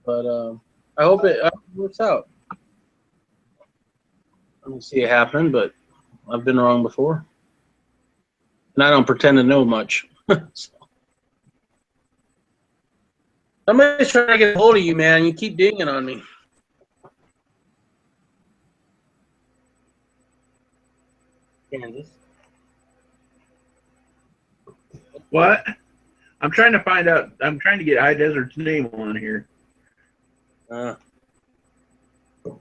But I hope it works out. I don't see it happen, but I've been wrong before. And I don't pretend to know much. So. Somebody's trying to get a hold of you, man. You keep dinging on me. Kansas. What? I'm trying to find out. I'm trying to get High Desert's name on here. As I'm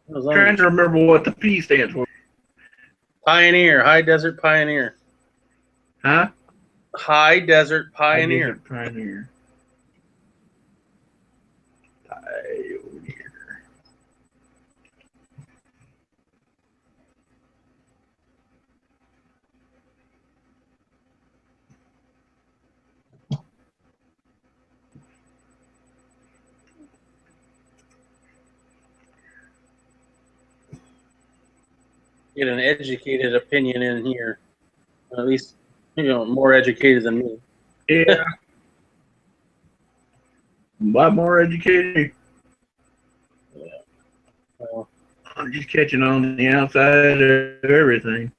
long trying as- to remember what the P stands for. Pioneer, High Desert Pioneer. Huh? High Desert High Pioneer. Desert Pioneer. Pioneer. Get an educated opinion in here. At least, you know, more educated than me. Yeah. A lot more educated. Well, I'm just catching on the outside of everything.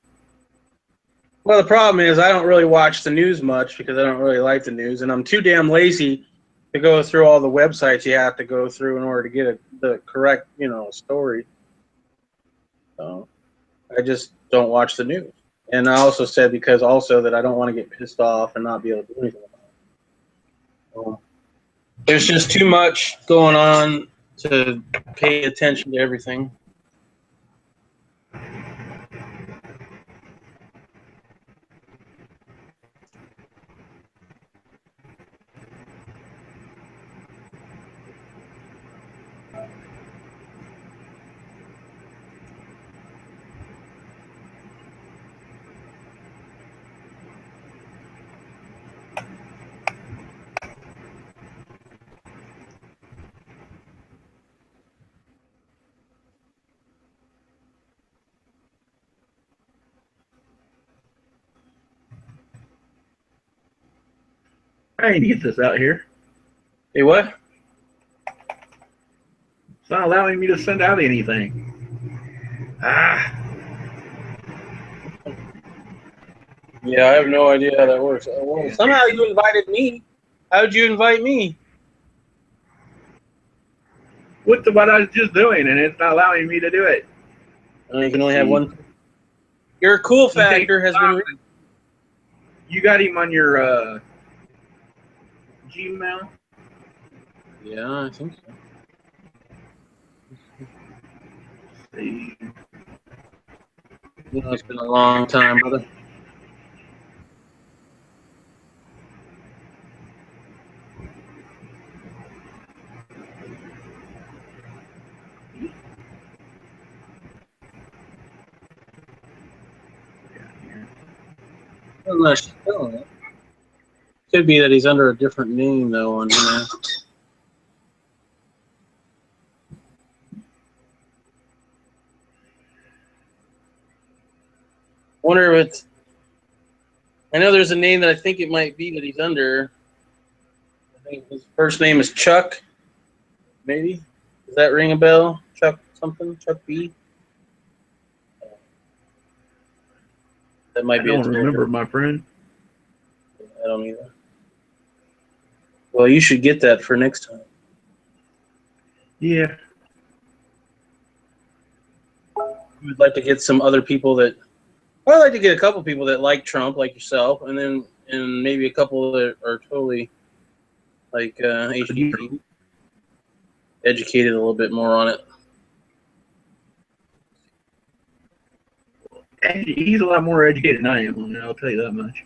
well, the problem is I don't really watch the news much because I don't really like the news, and I'm too damn lazy to go through all the websites you have to go through in order to get the correct, you know, story. So I just don't watch the news. And I also said because also that I don't want to get pissed off and not be able to do anything about it. So, there's just too much going on to pay attention to everything. I need to get this out here. Hey, what? It's not allowing me to send out anything. Ah. Yeah, I have no idea how that works. Well, somehow you invited me. How'd you invite me? What I was just doing, and it's not allowing me to do it. You can only have one. Your cool factor has been. You got him on your Gmail? Yeah, I think so. See. You know, it's been a long time, brother. Unless she's feeling it. could be that he's under a different name though on here. Wonder if it's. I know there's a name that I think it might be that he's under. I think his first name is Chuck. Maybe. Does that ring a bell? Chuck something? Chuck B? That might be. I don't remember, my friend. I don't either. Well, you should get that for next time. Yeah. We'd like to get some other people that. I'd like to get a couple people that like Trump, like yourself, and maybe a couple that are totally like educated a little bit more on it. He's a lot more educated than I am. I'll tell you that much.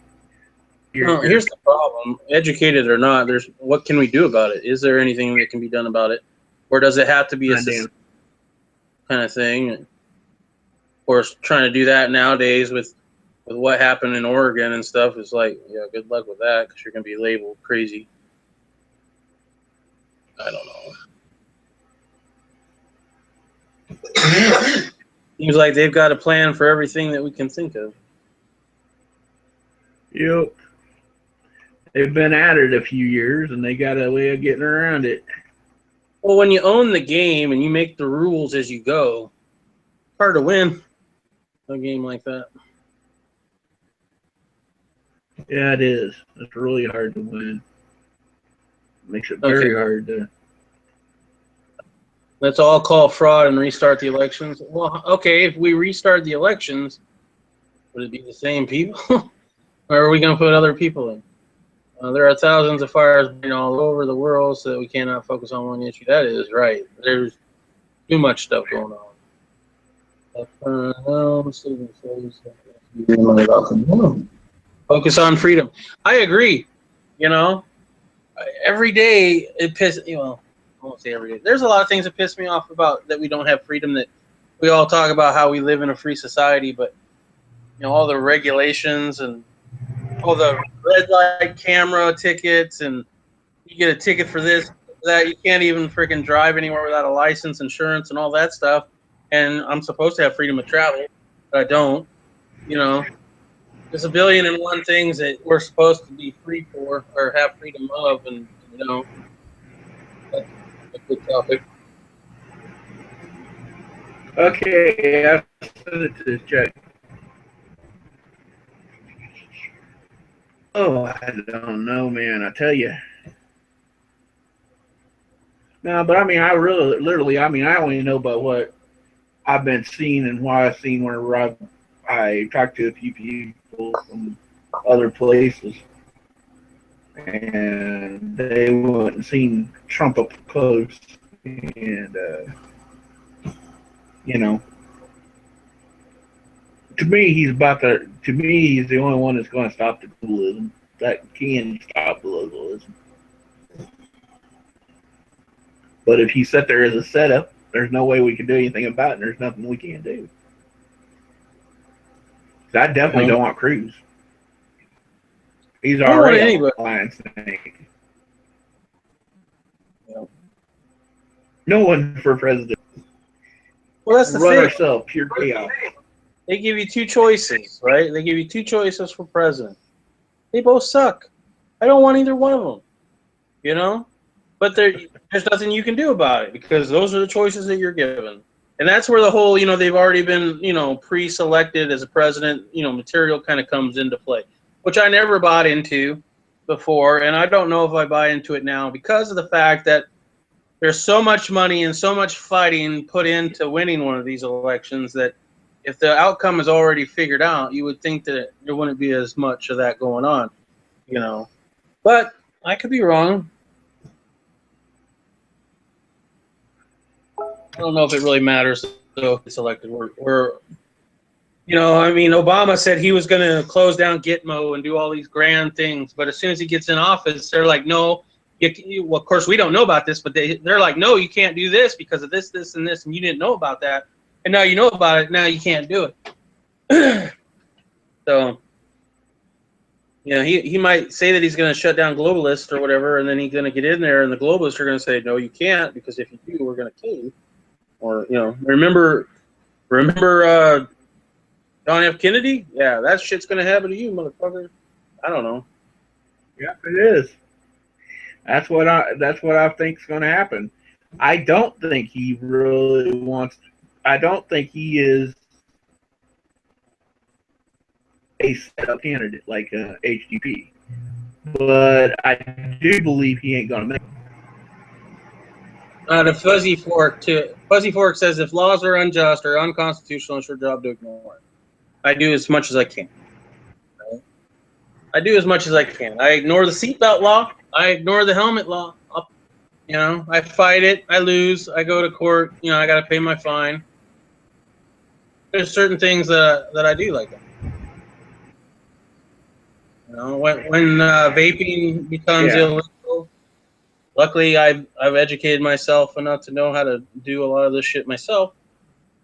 Here's the problem: educated or not, what can we do about it? Is there anything that can be done about it, or does it have to be a kind of thing? Of course, trying to do that nowadays with what happened in Oregon and stuff is like, yeah, good luck with that because you're gonna be labeled crazy. I don't know. Seems like they've got a plan for everything that we can think of. Yep. They've been at it a few years, and they got a way of getting around it. Well, when you own the game and you make the rules as you go, it's hard to win a game like that. Yeah, it is. It's really hard to win. Makes it very hard to. Let's all call fraud and restart the elections. Well, okay, if we restart the elections, would it be the same people? Or are we going to put other people in? There are thousands of fires burning all over the world, so that we cannot focus on one issue. That is right. There's too much stuff going on. Focus on freedom. I agree. You know, every day it pisses. Well, I won't say every day. There's a lot of things that piss me off about that we don't have freedom. That we all talk about how we live in a free society, but you know, all the regulations and all the red light camera tickets, and you get a ticket for this, that. You can't even freaking drive anywhere without a license, insurance, and all that stuff. And I'm supposed to have freedom of travel, but I don't. You know, there's a billion and one things that we're supposed to be free for or have freedom of, and you know, that's a good topic. Okay, I'll send it to Chuck. Oh, I don't know, man. I tell you. No, but I mean, I only know about what I've been seeing and what I've seen whenever I talked to a few people from other places, and they went and seen Trump up close, and you know, to me, he's the only one that's going to stop the globalism. That can stop globalism. But if he sat there as a setup, there's no way we can do anything about it, and there's nothing we can do. I definitely don't want Cruz. He's already a lion snake. No one for president. Well, that's the thing. Run ourselves, pure chaos. They give you two choices, right? They give you two choices for president. They both suck. I don't want either one of them, you know? But there's nothing you can do about it because those are the choices that you're given. And that's where the whole, you know, they've already been, you know, pre-selected as a president, you know, material kind of comes into play, which I never bought into before. And I don't know if I buy into it now because of the fact that there's so much money and so much fighting put into winning one of these elections that if the outcome is already figured out, you would think that there wouldn't be as much of that going on, you know. But I could be wrong. I don't know if it really matters though if it's elected. We're you know, I mean, Obama said he was going to close down Gitmo and do all these grand things, but as soon as he gets in office, they're like, no. Well, of course, we don't know about this, but they're like, no, you can't do this because of this, this, and this, and you didn't know about that. And now you know about it. Now you can't do it. So, You know, he might say that he's going to shut down globalists or whatever, and then he's going to get in there, and the globalists are going to say, no, you can't, because if you do, we're going to kill you. Or, you know, remember John F. Kennedy? Yeah, that shit's going to happen to you, motherfucker. I don't know. Yeah, it is. That's what I think's going to happen. I don't think he really wants. I don't think he is a set-up candidate like HDP, but I do believe he ain't going to make it. The Fuzzy Fork too. Fuzzy Fork says if laws are unjust or unconstitutional, it's your job to ignore it. I do as much as I can. Right? I do as much as I can. I ignore the seatbelt law. I ignore the helmet law. You know, I fight it. I lose. I go to court. You know, I got to pay my fine. There's certain things that I do like that. You know, when vaping becomes illegal, luckily I've educated myself enough to know how to do a lot of this shit myself.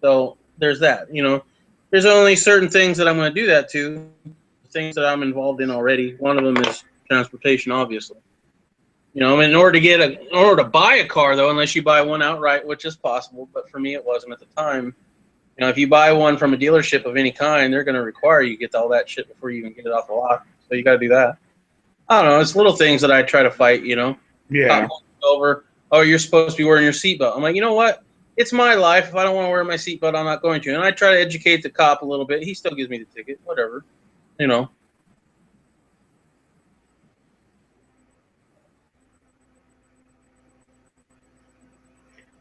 So there's that. You know, there's only certain things that I'm going to do that to. Things that I'm involved in already. One of them is transportation, obviously. You know, in order to buy a car, though, unless you buy one outright, which is possible, but for me it wasn't at the time. You know, if you buy one from a dealership of any kind, they're going to require you get all that shit before you even get it off the lot. So you got to do that. I don't know. It's little things that I try to fight, you know. Yeah. Over, oh, you're supposed to be wearing your seatbelt. I'm like, you know what? It's my life. If I don't want to wear my seatbelt, I'm not going to. And I try to educate the cop a little bit. He still gives me the ticket. Whatever. You know.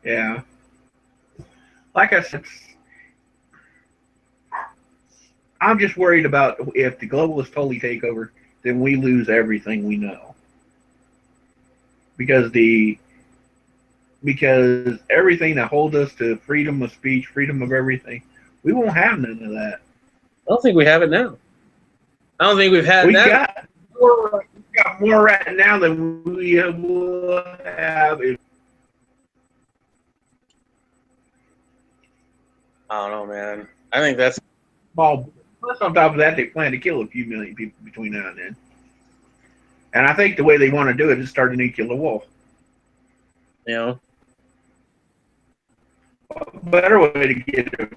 Yeah. Like I said, I'm just worried about if the globalists totally take over, then we lose everything we know. Because everything that holds us to freedom of speech, freedom of everything, we won't have none of that. I don't think we have it now. I don't think we've had that. We got more right now than we will have if. I don't know, man. I think that's Well, plus on top of that, they plan to kill a few million people between now and then. And I think the way they want to do it is start a nuclear war. You know. A better way to get it.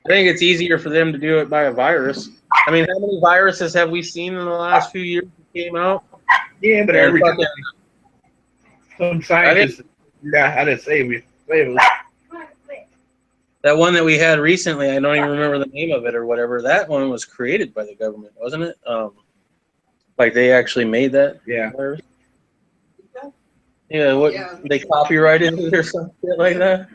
I think it's easier for them to do it by a virus. I mean, how many viruses have we seen in the last few years that came out? Yeah, but every time some scientists, how to save it. That one that we had recently, I don't even remember the name of it or whatever. That one was created by the government, wasn't it? Like they actually made that virus. Yeah, they copyrighted it or some shit like that.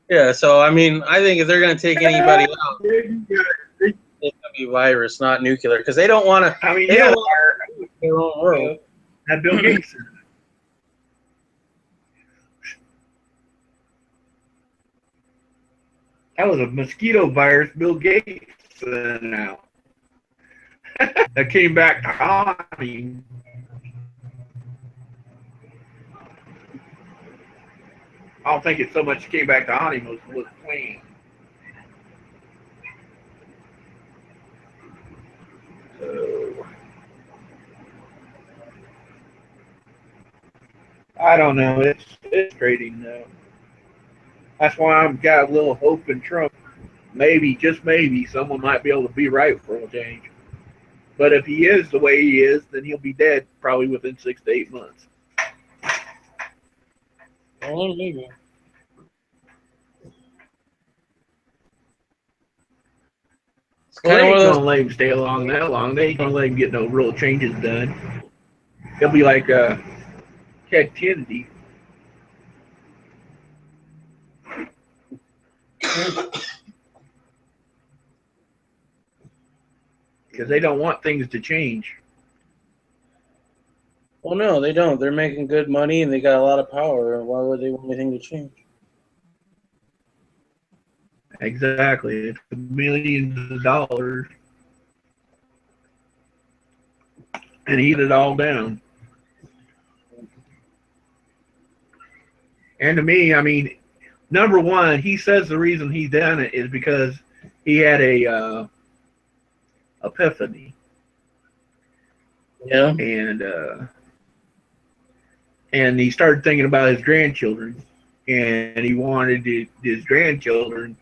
Yeah, so I mean, I think if they're gonna take anybody out, it's gonna be virus, not nuclear, because they don't want to. I mean, their own world. That Bill Gates. That was a mosquito virus Bill Gates sent out. That came back to haunt him. I don't think it so much came back to haunt him was clean. So, I don't know. It's trading though. That's why I've got a little hope in Trump. Maybe, just maybe, someone might be able to be right for a change. But if he is the way he is, then he'll be dead probably within 6 to 8 months. Oh, maybe. Well, they ain't going to let him stay along that long. They ain't going to let him get no real changes done. He'll be like Ted Kennedy. Because they don't want things to change. Well, no, they don't. They're making good money and they got a lot of power. Why would they want anything to change? Exactly. It's millions of dollars. And eat it all down. And to me, I mean, number one, he says the reason he done it is because he had a epiphany, Yeah. and he started thinking about his grandchildren, and he wanted his grandchildren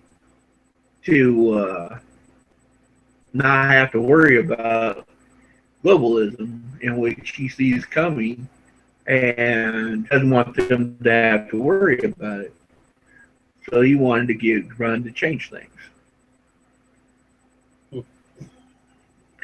to not have to worry about globalism, in which he sees coming, and doesn't want them to have to worry about it. So he wanted to run to change things.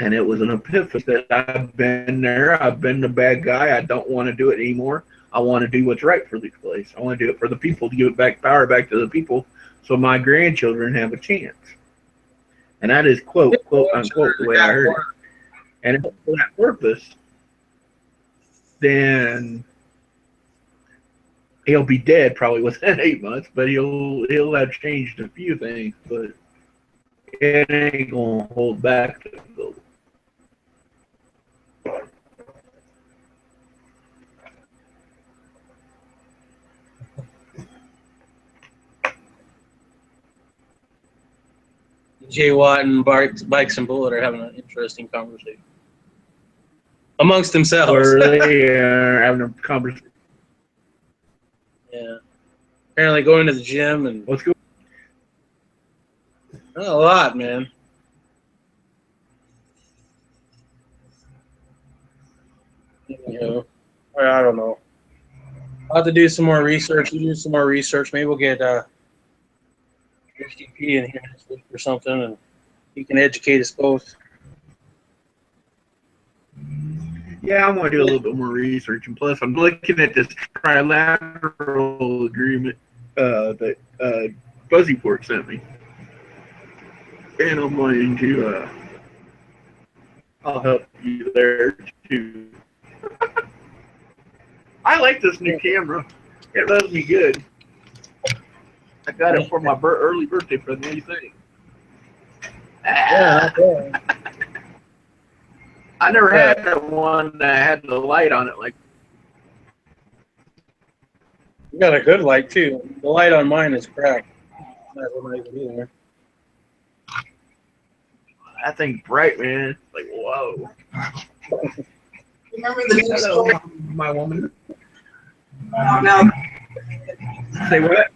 And it was an epiphany that I've been there. I've been the bad guy. I don't want to do it anymore. I want to do what's right for this place. I want to do it for the people, to give power back to the people, so my grandchildren have a chance. And that is quote unquote the way I heard it. And if it's for that purpose, then he'll be dead probably within 8 months, but he'll have changed a few things, but it ain't gonna hold back the goal. Jay Watt and Bikes and Bullet are having an interesting conversation amongst themselves. Or they are having a conversation. Yeah. Apparently going to the gym and What's going a lot, man. You know, I don't know. I'll have to do some more research. You do some more research. Maybe we'll get HDP in here next week or something, and he can educate us both. Yeah, I want to do a little bit more research, and plus, I'm looking at this trilateral agreement that Fuzzyport sent me, and I'm going to. I'll help you there too. I like this new camera. It does me good. I got it for my early birthday present. What do you think? Yeah, okay. I never had that one that had the light on it. Like, You got a good light too. The light on mine is crap. Not even either. that thing's bright, man. Like, whoa. Remember the news Hello, story? my woman. Now, Say what?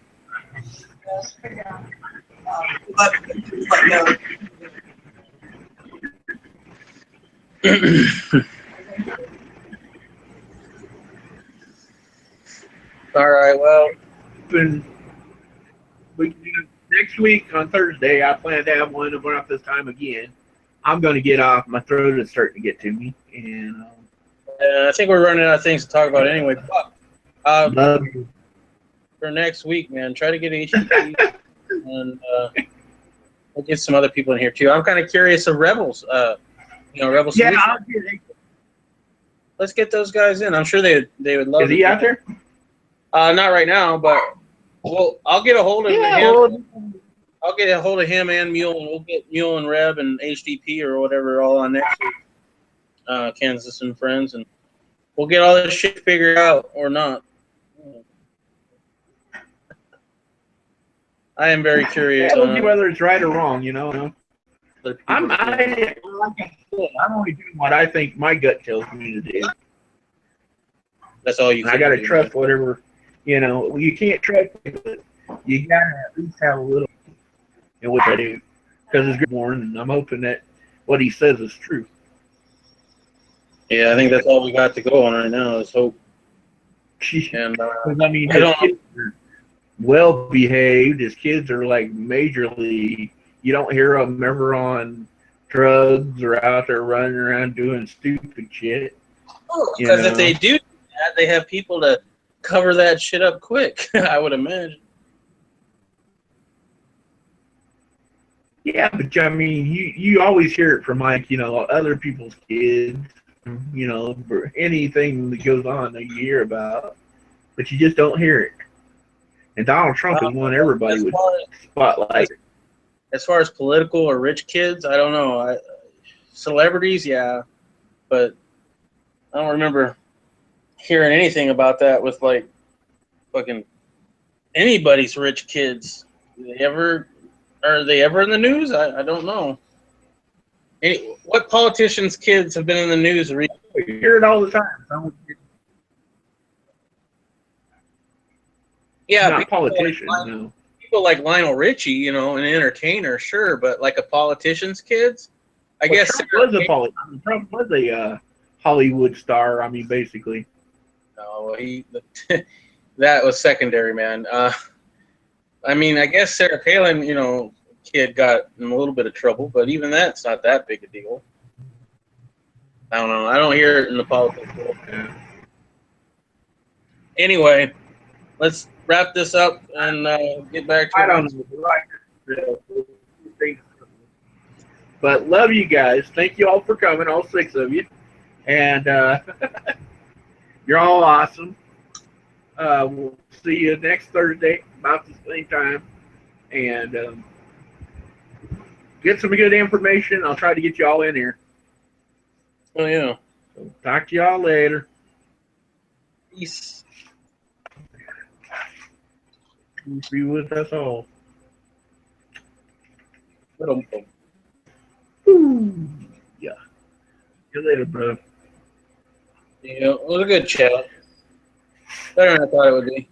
no. All right. Well, Next week on Thursday, I plan to have one about this time again. I'm going to get off. My throat is starting to get to me. And I think we're running out of things to talk about anyway. But love you. for next week, man, try to get HTTP and we'll get some other people in here too. I'm kind of curious of Rebels. Rebels. Yeah, Solution. I'll get it. Let's get those guys in. I'm sure they would love. Is he out there? Not right now, but I'll get a hold of him. well, I'll get a hold of him and Mule, and we'll get Mule and Reb and HDP or whatever all on next week. Kansas and friends, and we'll get all this shit figured out or not. I am very curious. I don't know whether it's right or wrong, you know. I'm like only doing what I think my gut tells me to do. That's all you. I got to trust whatever, you can't trust it, but you got to at least have a little in what I do. Because it's good morning, and I'm hoping that what he says is true. Yeah, I think that's all we got to go on right now is hope. And I mean, his kids are well behaved. His kids are like majorly. You don't hear them ever on drugs or out there running around doing stupid shit. Because if they do that, they have people to cover that shit up quick. I would imagine. Yeah, but I mean, you always hear it from other people's kids. For anything that goes on that you hear about, but you just don't hear it. And Donald Trump is one everybody would spotlight. As far as political or rich kids, I don't know. Celebrities, yeah, but I don't remember hearing anything about that with like fucking anybody's rich kids. Are they ever in the news? I don't know. What politicians' kids have been in the news recently? You hear it all the time. Yeah, Not politicians, no. people like Lionel Richie, you know, an entertainer, sure, but like a politician's kids, I guess. Trump was a Hollywood star. I mean, basically. No, that was secondary, man. I mean, I guess Sarah Palin, you know, kid got in a little bit of trouble, but even that's not that big a deal. I don't know. I don't hear it in the politics world. Yeah. Anyway, let's wrap this up and get back to I don't know. But love you guys. Thank you all for coming, all 6 of you. And you're all awesome. We'll see you next Thursday about the same time. And get some good information. I'll try to get you all in here. Oh, yeah. So talk to y'all later. Peace. Peace be with us all. Little. Yeah. See you later, bro. Yeah, it was a good chat. Better than I thought it would be.